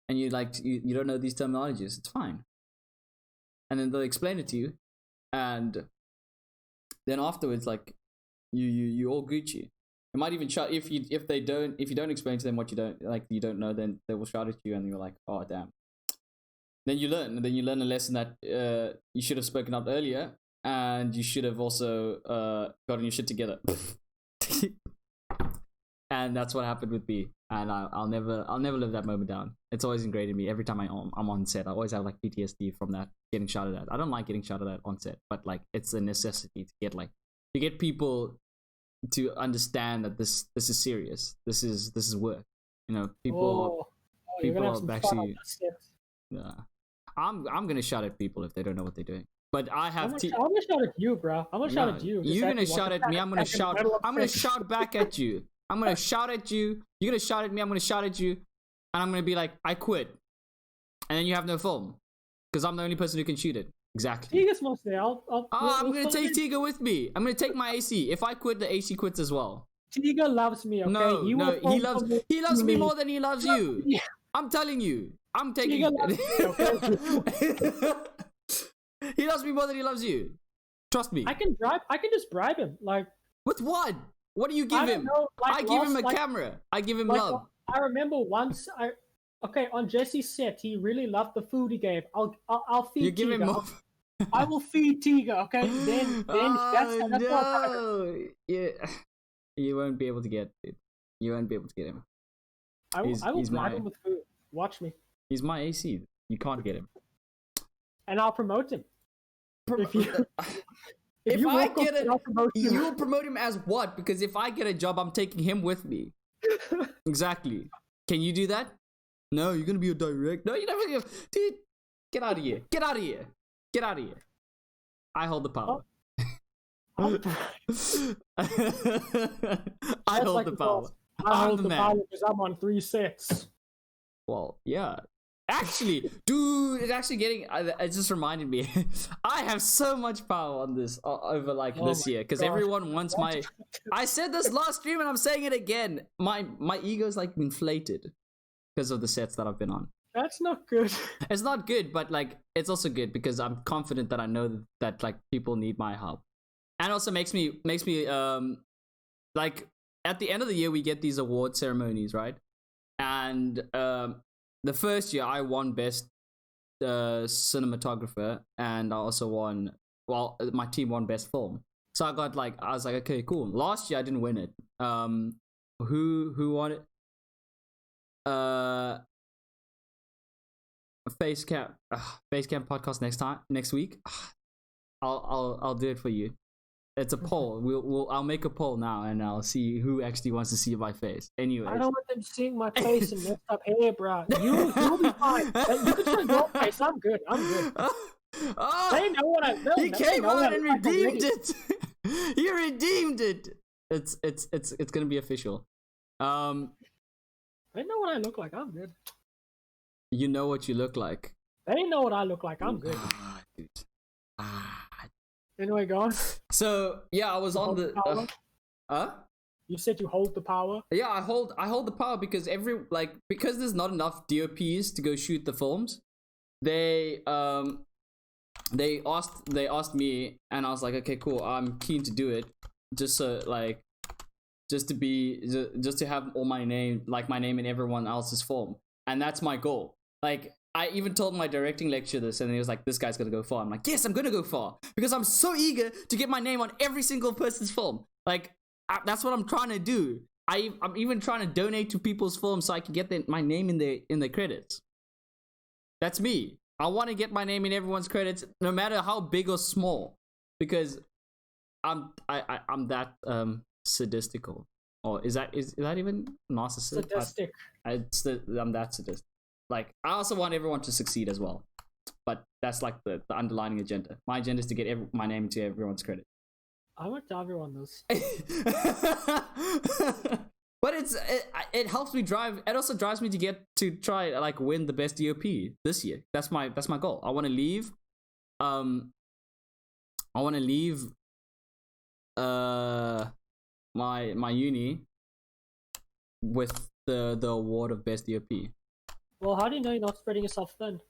and you don't know these terminologies, it's fine. And then they'll explain it to you, and then afterwards, like you all Gucci. It might even shout if you don't explain to them what you don't know, then they will shout at you, and you're like, oh damn. Then you learn a lesson that you should have spoken up earlier, and you should have also gotten your shit together. And that's what happened with me, and I'll never live that moment down. It's always ingrained in me. Every time I'm on set, I always have like PTSD from that getting shouted at. I don't like getting shouted at on set, but like it's a necessity to get people to understand that this is serious. This is work. You know, people are actually. Yeah, I'm gonna shout at people if they don't know what they're doing. But I have. I'm gonna shout at you, bro. I'm gonna shout at you. You're gonna shout at me. I'm gonna shout. I'm gonna shout back at you. I'm gonna shout at you. You're gonna shout at me. I'm gonna shout at you, and I'm gonna be like, I quit, and then you have no film, because I'm the only person who can shoot it. Exactly. Tiga's mostly. I'm gonna take Tiga with me. I'm gonna take my AC. If I quit, the AC quits as well. Tiga loves me. Okay. No, he loves me more than he loves you. Yeah. I'm telling you. I'm taking. He loves me more than he loves you. Trust me. I can just bribe him. Like with what? What do you give him? Know, like I give him a camera. I give him love. I remember once on Jesse's set, he really loved the food he gave. I'll feed Tiga. You give him more. I will feed Tiga, okay? Then that's no. Yeah. You won't be able to get it. You won't be able to get him. I will bribe him with food. Watch me. He's my AC. You can't get him. And I'll promote him. If I get it, you will promote him as what? Because if I get a job, I'm taking him with me. Exactly. Can you do that? No, you're gonna be a direct. No, you're never gonna. Dude, get out of here. Get out of here. Get out of here. I hold the power. I hold the power. I hold the power because I'm on 3 sets. Well, yeah. Actually, dude, it's actually getting. It just reminded me. I have so much power on this over this year because everyone wants my. I said this last stream and I'm saying it again. My ego's like inflated because of the sets that I've been on. That's not good. It's not good, but like it's also good because I'm confident that I know that like people need my help, and also makes me like at the end of the year we get these award ceremonies, right? And the first year I won best cinematographer, and I also won. Well, my team won best film. So I was like, okay, cool. Last year I didn't win it. Who won it? Facecam podcast next week. I'll do it for you. It's a poll. I'll make a poll now, and I'll see who actually wants to see my face. Anyway, I don't want them seeing my face and messed up hair, bro. You'll be fine. You can show your face. I'm good. They know what I know. He came out and redeemed it. He redeemed it. It's gonna be official. They know what I look like. I'm good. You know what you look like. They know what I look like. I'm good. Dude. Anyway, go on. So yeah, I was on the. You said you hold the power. Yeah, I hold the power because because there's not enough DOPs to go shoot the films. They asked me, and I was like, okay, cool, I'm keen to do it, just so like just to have all my name in everyone else's film, and that's my goal. Like, I even told my directing lecturer this, and he was like, this guy's gonna go far. I'm like, yes, I'm gonna go far because I'm so eager to get my name on every single person's film. Like, that's what I'm trying to do. I'm even trying to donate to people's films so I can get my name in the credits. That's me. I want to get my name in everyone's credits, no matter how big or small, because I'm that sadistical. Or is that even narcissistic? Sadistic. I'm that sadistic. Like, I also want everyone to succeed as well, but that's like the underlining agenda. My agenda is to get my name into everyone's credit. I want to everyone this. But it helps me drive. It also drives me to try like win the best DOP this year. That's my goal. I want to leave. My uni with the award of best DOP. Well, how do you know you're not spreading yourself thin?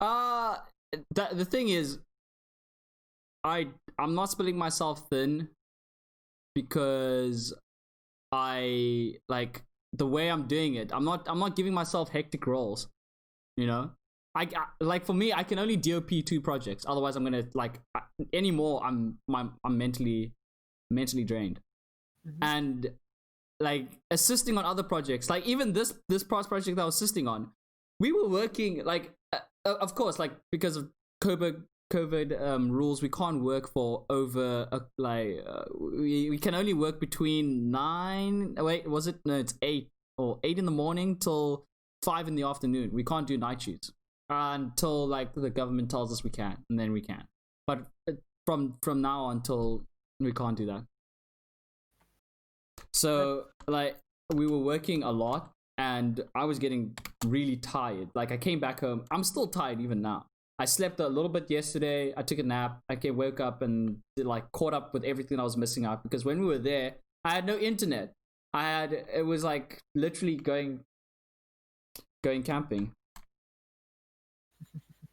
The thing is, I'm not splitting myself thin because I like the way I'm doing it. I'm not giving myself hectic roles, you know. I like, for me, I can only DOP 2 projects. Otherwise, I'm gonna anymore. I'm mentally drained, and like assisting on other projects. Like, even this project that I was assisting on, we were working of course, like, because of COVID rules, we can't work for over we can only work between 9. Wait, was it? No, it's 8 in the morning till 5 in the afternoon. We can't do night shoots until like the government tells us we can, and then we can. But from now until we can't do that. So like, we were working a lot, and I was getting really tired. Like, I came back home. I'm still tired even now. I slept a little bit yesterday. I took a nap. I woke up and caught up with everything I was missing out, because when we were there, I had no internet. It was like literally going camping.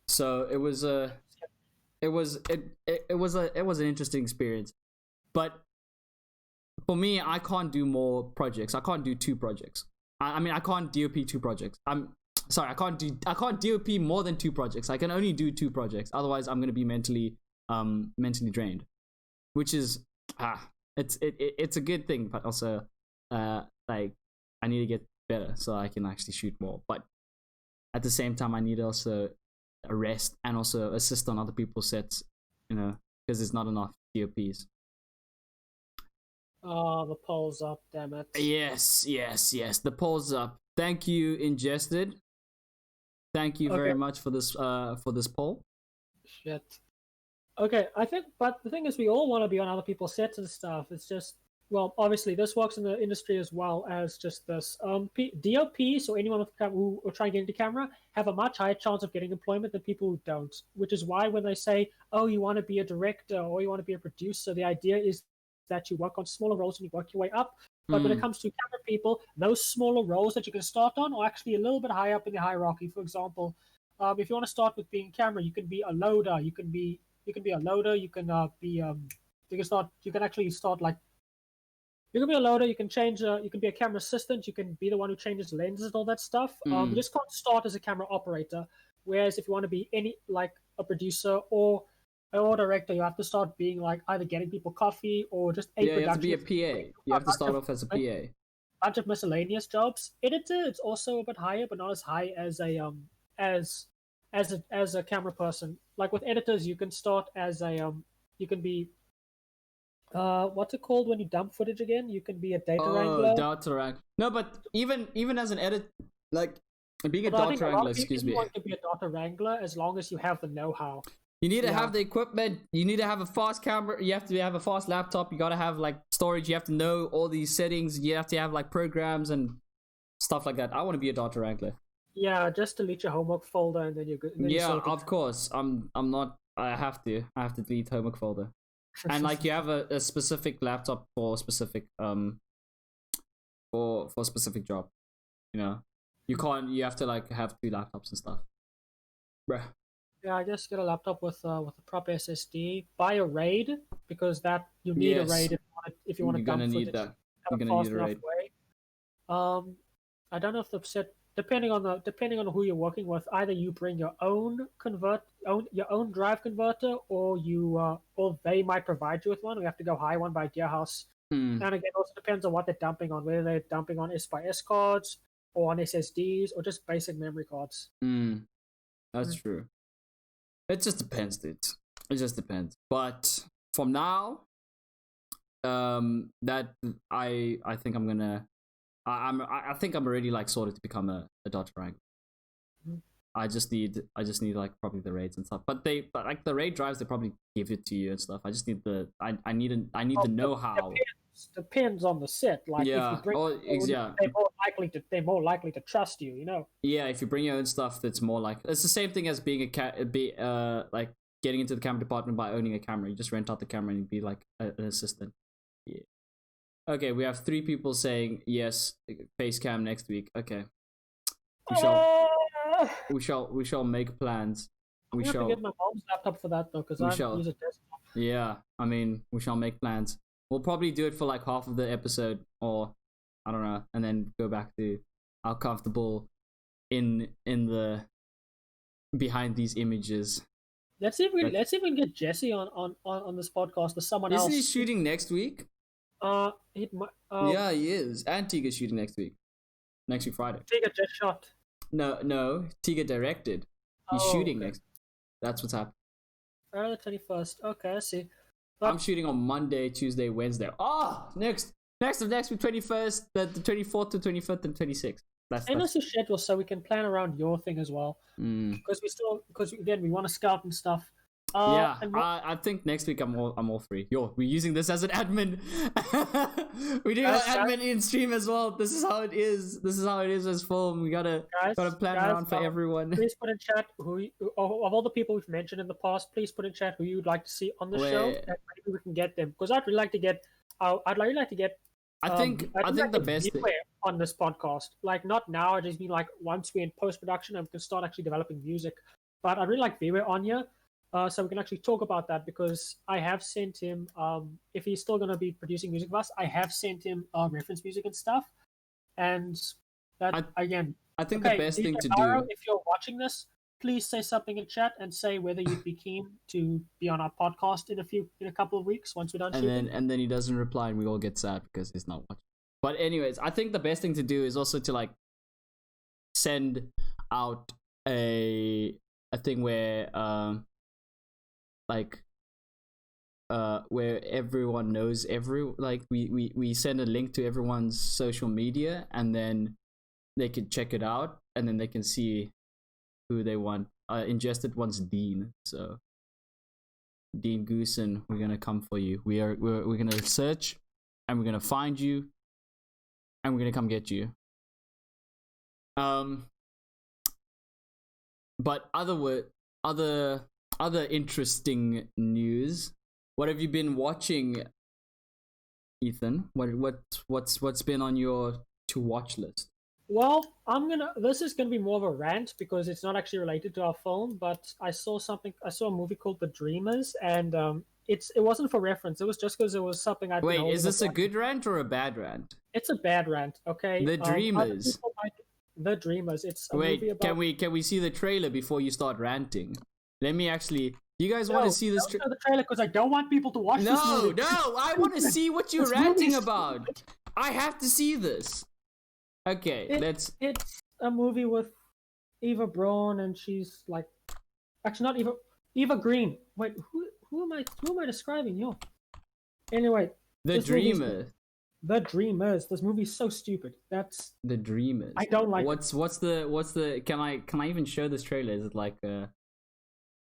So it was an interesting experience. But for me, I can't do more projects. I can't do 2 projects. I mean, I can't DOP 2 projects. I can't DOP more than 2 projects. I can only do 2 projects. Otherwise, I'm gonna be mentally drained, which is it's a good thing, but also like, I need to get better so I can actually shoot more. But at the same time, I need to also rest and also assist on other people's sets, you know, because there's not enough DOPs. Oh, the poll's up, damn it. Yes, the poll's up. Thank you, Ingested. Thank you very much for this poll. Shit. Okay, I think, but the thing is, we all want to be on other people's sets and stuff. It's just, well, obviously, this works in the industry as well as just this. DOPs, or anyone who are trying to get into camera, have a much higher chance of getting employment than people who don't. Which is why when they say, oh, you want to be a director or you want to be a producer, the idea is that you work on smaller roles and you work your way up. But when it comes to camera people, those smaller roles that you can start on are actually a little bit higher up in the hierarchy. For example, if you want to start with being camera, you can be a loader. You can be a loader. You can You can actually start like. You can be a loader. You can change. You can be a camera assistant. You can be the one who changes lenses and all that stuff. You just can't start as a camera operator. Whereas if you want to be a producer or director, you have to start being like either getting people coffee or just you have to be a PA. You have to start off as a PA. Bunch of miscellaneous jobs. Editor, it's also a bit higher, but not as high as a camera person. Like with editors, you can start as you can be what's it called when you dump footage again? You can be a data wrangler. Data wrangler. No, but even as an edit, like being a data wrangler. Excuse me. You want to be a data wrangler as long as you have the know-how. You need to have the equipment. You need to have a fast camera. You have to have a fast laptop. You gotta have like storage. You have to know all these settings. You have to have like programs and stuff like that. I want to be a data wrangler. Yeah, just delete your homework folder and then you're good. Yeah, of course. I'm not. I have to delete homework folder. and like you have a specific laptop for a specific for a specific job, you know. You have to like have 2 laptops and stuff, bruh. Yeah, I just get a laptop with a proper SSD. Buy a RAID because that you need a Yes, RAID if you want to you're gonna dump need footage that. at You're a gonna need fast a enough RAID. way. I don't know if they've said depending on who you're working with, either you bring your own your own drive converter, or or they might provide you with one. We have to go hire one by Gearhouse. Hmm. And again, it also depends on what they're dumping on, whether they're dumping on S cards or on SSDs or just basic memory cards. That's true. It just depends, dude. It just depends. But from now, that I think I'm gonna I think I'm already like sorted to become a Dodge rank. I just need like probably the raids and stuff. But like the raid drives, they probably give it to you and stuff. I just need I need the know-how. Depends on the set. Like if you bring yeah. they're more likely to trust you, you know. Yeah, if you bring your own stuff, that's more like it's the same thing as being like getting into the camera department by owning a camera. You just rent out the camera and be like an assistant. Yeah. Okay, we have 3 people saying yes, face cam next week. Okay. We shall make plans. We shall have to get my mom's laptop for that though, because I use a desktop. Yeah, I mean, we shall make plans. We'll probably do it for like half of the episode, or I don't know, and then go back to how comfortable in the behind these images. Let's even get Jesse on this podcast or someone else. Isn't he shooting next week? Yeah, he is. And Tiga's shooting next week Friday. Tiga just shot. No, Tiga directed. He's shooting next. That's what's happening. Friday the 21st. Okay, I see. But I'm shooting on Monday, Tuesday, Wednesday. Next week, 21st, the 24th to 25th and 26th. Send us a schedule so we can plan around your thing as well. Because again, we want to scout and stuff. I think next week I'm all free. We're using this as an admin. We're doing our admin in stream as well. This is how it is. This is how it is as film. We gotta plan around for everyone. Please put in chat of all the people we've mentioned in the past. Please put in chat who you'd like to see on the show, and maybe we can get them. Because I'd really like to get. I think the best thing on this podcast, like not now, I just mean like once we're in post production and we can start actually developing music. But I'd really like Vware on here. So we can actually talk about that, because I have sent him, if he's still going to be producing music for us, I have sent him reference music and stuff. And that, again, I think the best thing to do... If you're watching this, please say something in chat and say whether you'd be keen to be on our podcast in a couple of weeks once we're done shooting. And then he doesn't reply and we all get sad because he's not watching. But anyways, I think the best thing to do is also to like send out a thing where where everyone knows we send a link to everyone's social media, and then they can check it out, and then they can see who they want. Ingested wants Dean, so Dean Goosen, we're gonna come for you. We're gonna search, and we're gonna find you, and we're gonna come get you. But other interesting news. What have you been watching, Ethan? What's been on your to watch list? Well, this is gonna be more of a rant because it's not actually related to our film, but I saw a movie called The Dreamers, and it wasn't for reference. It was just because it was something I'd Wait, is this a good rant or a bad rant? It's a bad rant, okay? The Dreamers. The Dreamers. It's a movie about... Can we see the trailer before you start ranting? Let me actually... You guys want to see this the trailer because I don't want people to watch this movie. No, I want to see what you're ranting about. I have to see this. Okay, It's a movie with Eva Braun, and she's like... Actually, not Eva Green. Wait, who am I describing? Yo. Anyway. The Dreamers. The Dreamers. This movie's so stupid. That's The Dreamers. I don't like what's the can I even show this trailer? Is it like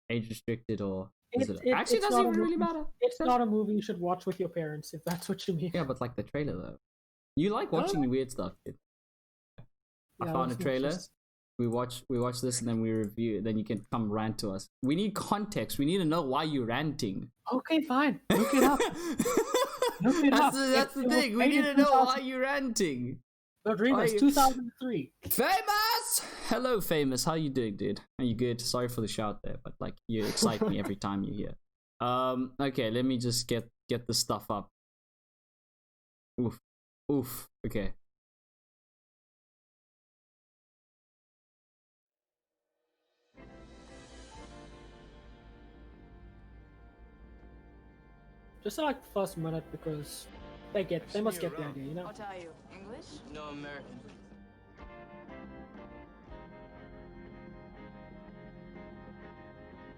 age restricted, or is it actually doesn't even really matter? It's not a movie you should watch with your parents, if that's what you mean. Yeah, but like the trailer though. You like watching weird stuff, kid. I found a trailer. we watch this and then we review it. Then you can come rant to us. We need context. We need to know why you're ranting. Okay, fine. Look it up. Look it up. That's the thing. We need to know why you're ranting. The Dreamers, 2003. Famous! Hello, Famous. How you doing, dude? Are you good? Sorry for the shout there, but like you excite me every time you're here. Okay, let me just get the stuff up. Oof. Okay. Just like the first minute because they must get the idea, you know? What are you? English? No, American.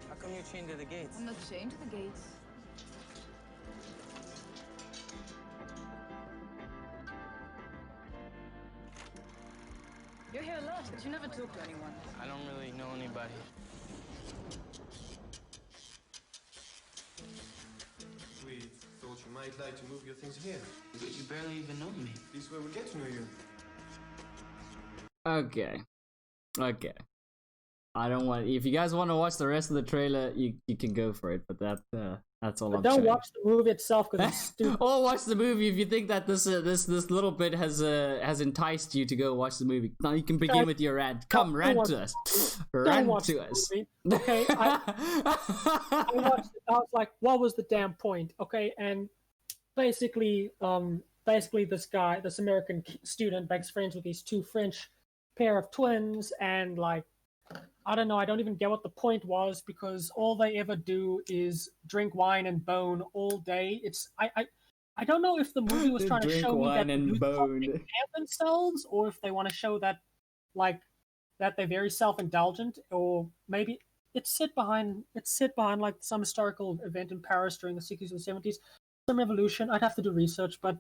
How come you're chained to the gates? I'm not chained to the gates. You're here a lot, but you never talk to anyone. I don't really know anybody. We thought you might like to move your things here. But you barely even know me. This is where we get to know you. Okay. I don't want. If you guys want to watch the rest of the trailer, you can go for it. But that's all. But I'm don't showing. watch the movie itself because it's stupid. Or watch the movie if you think that this little bit has enticed you to go watch the movie. Now you can begin with your rant. Come rant to us. Rant to us. Okay, I watched it. I was like, what was the damn point? Okay, and basically this American student makes friends with these two French pair of twins, and like, I don't know, I don't even get what the point was because all they ever do is drink wine and bone all day. I don't know if the movie was trying to show me that youth take care of themselves, or if they want to show that like that they're very self-indulgent, or maybe it's set behind like some historical event in Paris during the 60s or 70s, some revolution. I'd have to do research, but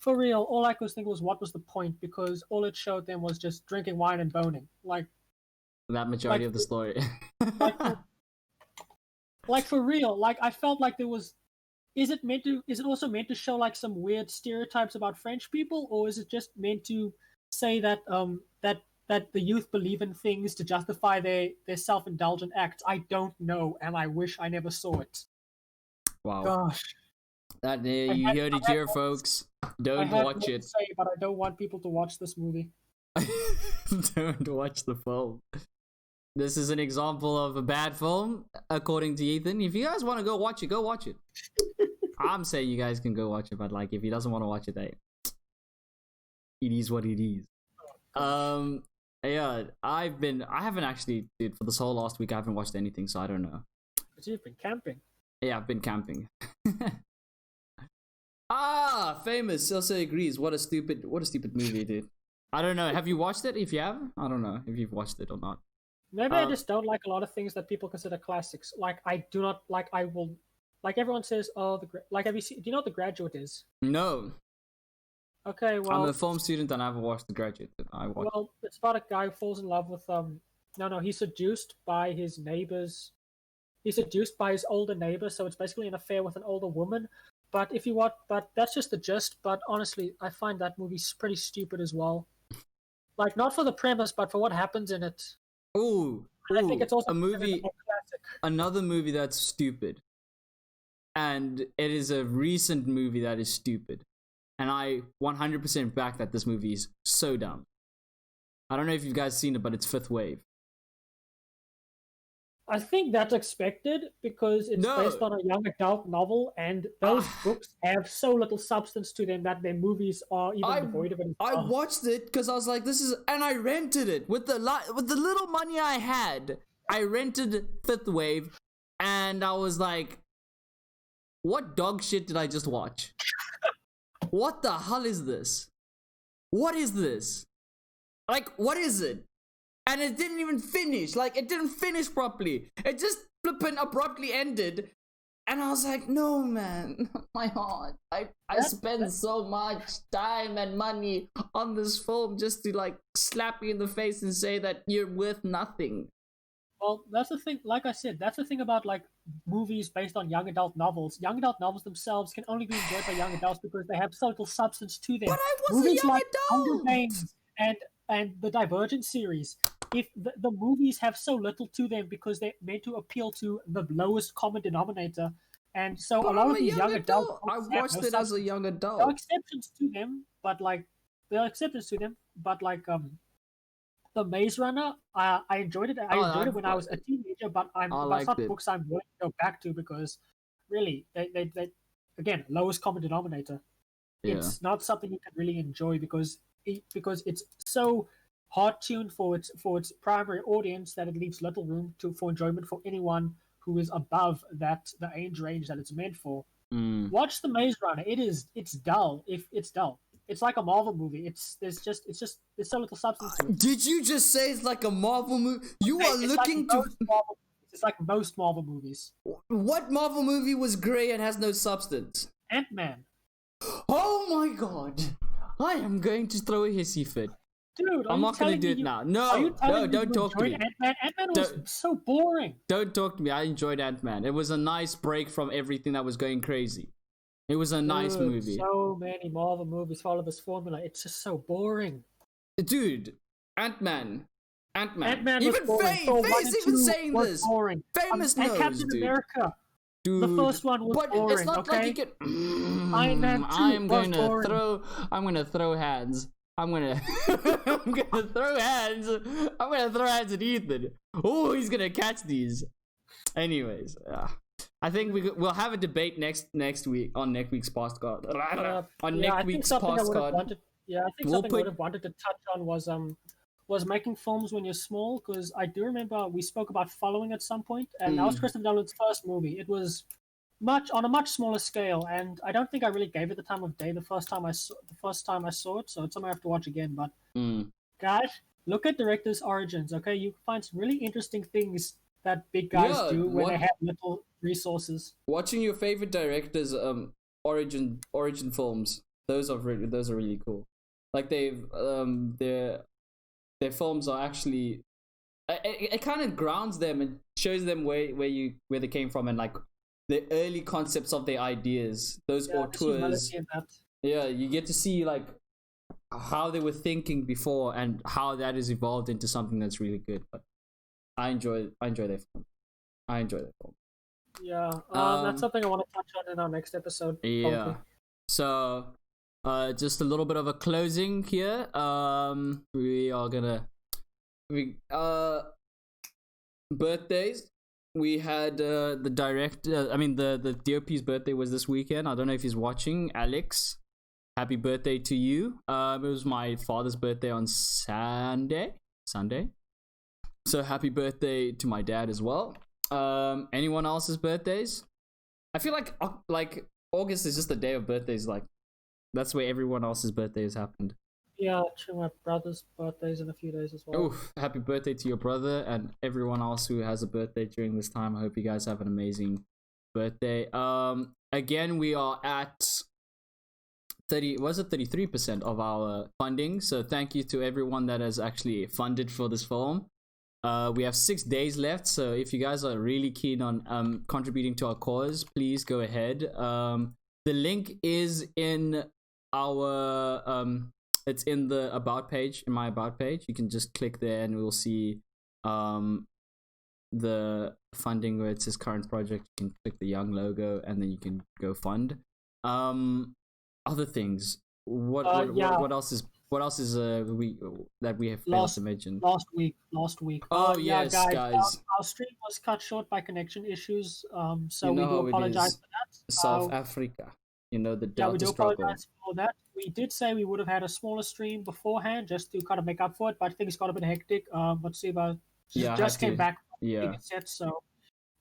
for real, all I could think was what was the point, because all it showed them was just drinking wine and boning. Like that majority of the story. like for real, like I felt like there was. Is it also meant to show like some weird stereotypes about French people, or is it just meant to say that that the youth believe in things to justify their self-indulgent acts? I don't know, and I wish I never saw it. Wow. Gosh. That you heard it here, folks. Don't watch it. Say, but I don't want people to watch this movie. Don't watch the film. This is an example of a bad film, according to Ethan. If you guys want to go watch it, go watch it. I'm saying you guys can go watch it, but like if he doesn't want to watch it, it is what it is. Yeah, I haven't actually, dude, for this whole last week I haven't watched anything, so I don't know. But you've been camping. Yeah, I've been camping. Famous also agrees. What a stupid movie, dude. I don't know. Have you watched it? If you have, I don't know if you've watched it or not. Maybe I just don't like a lot of things that people consider classics. Like I do not like. I will. Like everyone says, oh, have you seen? Do you know what The Graduate is? No. Okay, well, I'm a film student and I haven't watched The Graduate. Well, it's about a guy who falls in love with he's seduced by his neighbors. He's seduced by his older neighbor, so it's basically an affair with an older woman. But that's just the gist. But honestly, I find that movie pretty stupid as well. Like not for the premise, but for what happens in it. Ooh, I think it's also a movie. Classic. Another movie that's stupid, and it is a recent movie that is stupid, and I 100% back that this movie is so dumb. I don't know if you guys seen it, but it's Fifth Wave. I think that's expected because it's based on a young adult novel, and those books have so little substance to them that their movies are even devoid of it. I watched it because I was like, "This is," and I rented it with the little money I had. I rented Fifth Wave, and I was like, "What dog shit did I just watch? What the hell is this? What is this? Like, what is it?" And it didn't even finish. Like, it didn't finish properly. It just flippin' abruptly ended. And I was like, no, man. My heart. I spent so much time and money on this film just to, like, slap you in the face and say that you're worth nothing. Well, that's the thing. Like I said, that's the thing about, like, movies based on young adult novels. Young adult novels themselves can only be enjoyed by young adults because they have so little substance to them. But I was a young adult! Hunger Games and and the Divergent series, if the movies have so little to them because they're meant to appeal to the lowest common denominator, and so But a lot I'm of a these young young adult adult. I films have watched no it as a substance. young There are adult. exceptions to them, but like there are exceptions to them, but like the Maze Runner, I enjoyed it. I Oh, enjoyed it when I was a teenager, but I that's liked not it. books I'm willing to go back to because really they again lowest common denominator. Yeah. It's not something you can really enjoy because it's so hard tuned for its primary audience that it leaves little room for enjoyment for anyone who is above the age range that it's meant for. Mm. Watch the Maze Runner. It's dull. If it's dull, it's like a Marvel movie. There's so little substance to it. Did you just say it's like a Marvel movie? You are It's looking like to. most Marvel movies. It's like most Marvel movies. What Marvel movie was grey and has no substance? Ant-Man. Oh my god! I am going to throw a hissy fit. Dude, I'm not gonna do it now. No, don't talk to me. Ant-Man? Ant-Man was so boring. Don't talk to me. I enjoyed Ant-Man. It was a nice break from everything that was going crazy. It was a nice Dude, movie. So many Marvel movies follow this formula. It's just so boring. Dude, Ant-Man. Ant-Man Even was boring. Thor 1 Faye's and even 2 saying was this. boring. Famous And knows, Captain dude. America. Dude, The first one was but boring, it's not okay? like you can. Iron Man 2 I'm was gonna boring. I'm gonna throw hands. I'm gonna I'm gonna throw hands. I'm gonna throw hands at Ethan. Oh, he's gonna catch these. Anyways, I think we'll have a debate next week on next week's postcard. On next week's postcard. I think something I would have wanted to touch on was making films when you're small, because I do remember we spoke about following at some point, and that was Kristen Nolan's first movie. It was on a much smaller scale, and I don't think I really gave it the time of day the first time I saw it, so it's something I have to watch again. But guys, look at directors' origins. Okay, you find some really interesting things that big guys do when they have little resources. Watching your favorite directors' origin films, those are really cool. Like their films are actually it kind of grounds them and shows them where they came from, and like the early concepts of their ideas, those auteurs. Yeah, you get to see like how they were thinking before and how that has evolved into something that's really good. But I enjoy their film. Yeah, that's something I want to touch on in our next episode. Yeah. Probably. So just a little bit of a closing here. We are gonna birthdays. We had the DOP's birthday was this weekend. I don't know if he's watching. Alex, happy birthday to you. It was my father's birthday on Sunday. So happy birthday to my dad as well. Anyone else's birthdays? I feel like August is just a day of birthdays. Like that's where everyone else's birthday has happened. Yeah, actually, my brother's birthday's in a few days as well. Oof, happy birthday to your brother and everyone else who has a birthday during this time. I hope you guys have an amazing birthday. Again, we are at 33% of our funding. So thank you to everyone that has actually funded for this film. We have 6 days left, so if you guys are really keen on contributing to our cause, please go ahead. The link is in our it's in the about page, in my about page. You can just click there and we'll see the funding where it says current project. You can click the young logo and then you can go fund. Other things. What else is we have failed to mention? Last week. Oh yes, guys. Our stream was cut short by connection issues. So we do apologize for that. South Africa. You know the Delta we do struggle. apologize for that. We did say we would have had a smaller stream beforehand just to kind of make up for it, but things got a bit hectic. Motsiba just came back from the set, so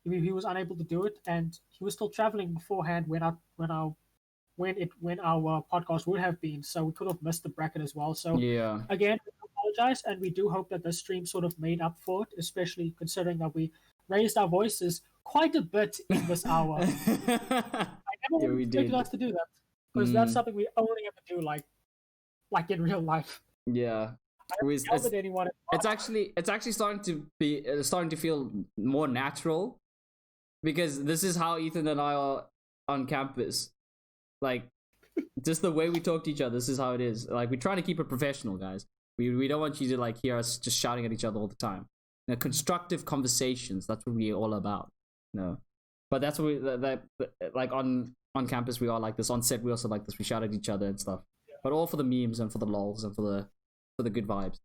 he was unable to do it, and he was still traveling beforehand when our podcast would have been, so we could have missed the bracket as well. So again, we apologize, and we do hope that the stream sort of made up for it, especially considering that we raised our voices quite a bit in this hour. I never expected us to do that, because that's something we only ever do like in real life. Yeah. It's actually starting to feel more natural, because this is how Ethan and I are on campus. Like, just the way we talk to each other, this is how it is. Like, we're trying to keep it professional, guys. We don't want you to like hear us just shouting at each other all the time. You know, constructive conversations. That's what we're all about. You know, but that's what like on campus we are like this. On set we also like this. We shout at each other and stuff. Yeah. But all for the memes and for the lols and for the good vibes.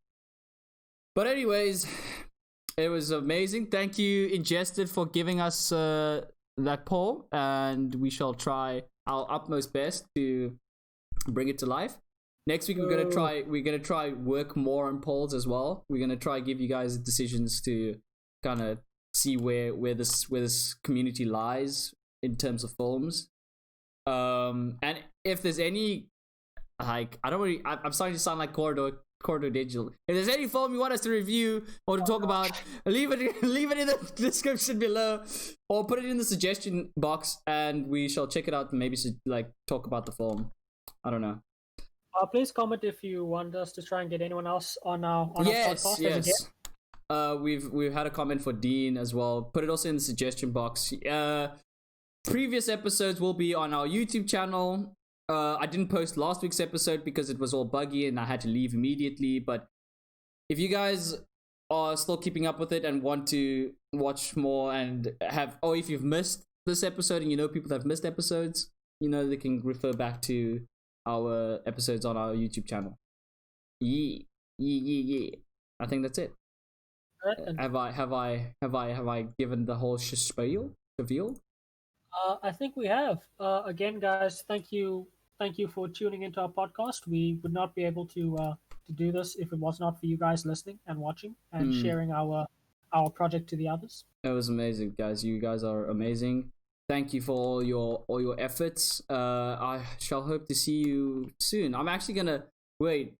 But anyways, it was amazing. Thank you, Ingested, for giving us that poll, and we shall try our utmost best to bring it to life. Next week we're gonna try work more on polls as well. We're gonna try give you guys decisions to kind of see where this community lies in terms of films. And if there's any, like, I'm starting to sound like Corridor Digital. If there's any film you want us to review or to talk about, leave it in the description below, or put it in the suggestion box, and we shall check it out and maybe like talk about the film. I don't know. Please comment if you want us to try and get anyone else on our podcast. Yes. We've had a comment for Dean as well. Put it also in the suggestion box. Previous episodes will be on our YouTube channel. I didn't post last week's episode because it was all buggy and I had to leave immediately. But if you guys are still keeping up with it and want to watch more and if you've missed this episode and you know people that have missed episodes, you know, they can refer back to our episodes on our YouTube channel. Yeah. I think that's it. Have I given the whole spiel? I think we have. Again, guys, thank you for tuning into our podcast. We would not be able to do this if it was not for you guys listening and watching and sharing our project to the others. It was amazing, guys. You guys are amazing. Thank you for all your efforts. I shall hope to see you soon. I'm actually gonna wait.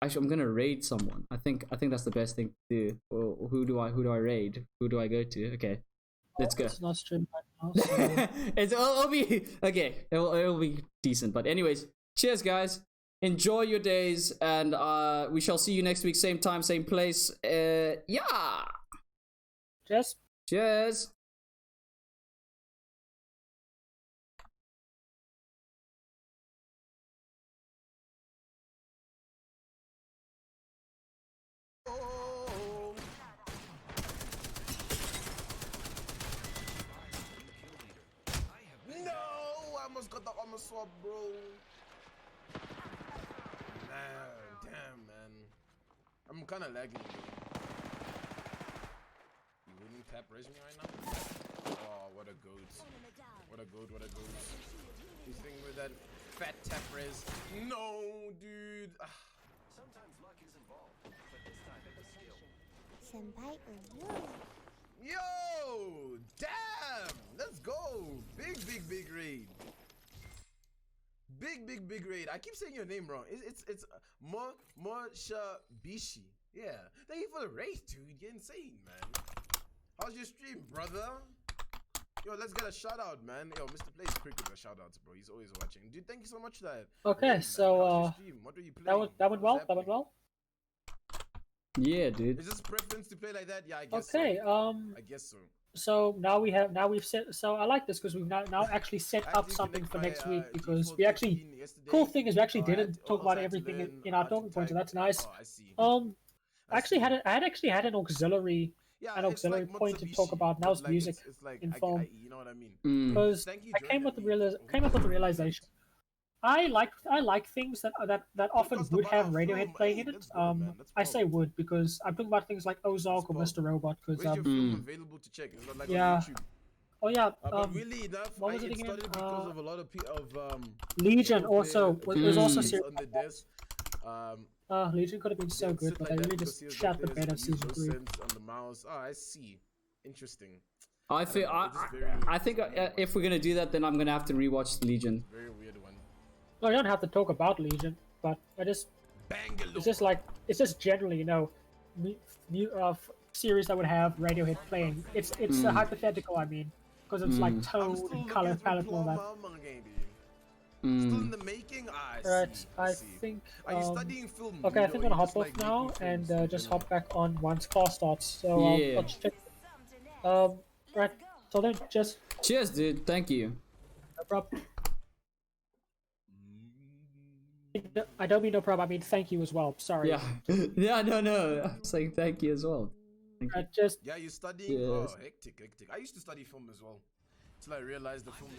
I'm gonna raid someone. I think that's the best thing to do. Who do I raid? Who do I go to? Okay, let's go. It's not streamed right now. So... it'll be okay. It'll be decent. But anyways, cheers, guys. Enjoy your days, and we shall see you next week, same time, same place. Yeah. Cheers. Got the armor swap, bro. Damn, man. I'm kind of lagging. You wouldn't tap raise me right now? Oh, what a goat. What a goat. He's thinking with that fat tap raise. No, dude. Sometimes luck is involved, but this time it was skill. Yo, damn. Let's go. Big raid. Big raid. I keep saying your name wrong. It's Motsiba. Yeah. Thank you for the raid, dude. You're insane, man. How's your stream, brother? Yo, let's get a shout out, man. Yo, Mr. Plays Cricket, a shout out, bro. He's always watching. Dude, thank you so much for that. Okay, raid, so what were you playing? that went well. Yeah, dude. Is this preference to play like that? Yeah, I guess okay, so. I guess so. So we've set. So I like this because we've now actually set up something for next week, because we actually cool thing is we actually didn't talk about everything in our talking points, so that's nice. I actually had an auxiliary point to talk about, and that was music in film. You know what I mean? Because I came with the realization. I like things that often would have Radiohead playing in it. I say would because I'm talking about things like Ozark or Mr. Robot. Because available to check. It's not like yeah. on YouTube. Oh yeah. But really enough, what was it again? Started because of a lot of Legion also was also serious. On the desk. Legion could have been so good, but they really just shut the bed of season 3. On the mouse. Oh, I see. Interesting. I think if we're gonna do that, then I'm gonna have to rewatch Legion. Very weird one. No, you don't have to talk about Legion, but it's just generally, you know, series that would have Radiohead playing. It's a hypothetical, I mean, because it's like tone and color palette and all that. Still in the making. Right, I think. Are you studying film? Okay, I think I'm gonna hop off now and just hop back on once class starts. So I'll check. Right. So then, just. Cheers, dude. Thank you. No problem. I don't mean no problem. I mean thank you as well. Sorry. Yeah. Yeah, no. I'm saying thank you as well. Just Yeah, you studying? Oh, Yes. hectic. I used to study film as well. Till I realized the film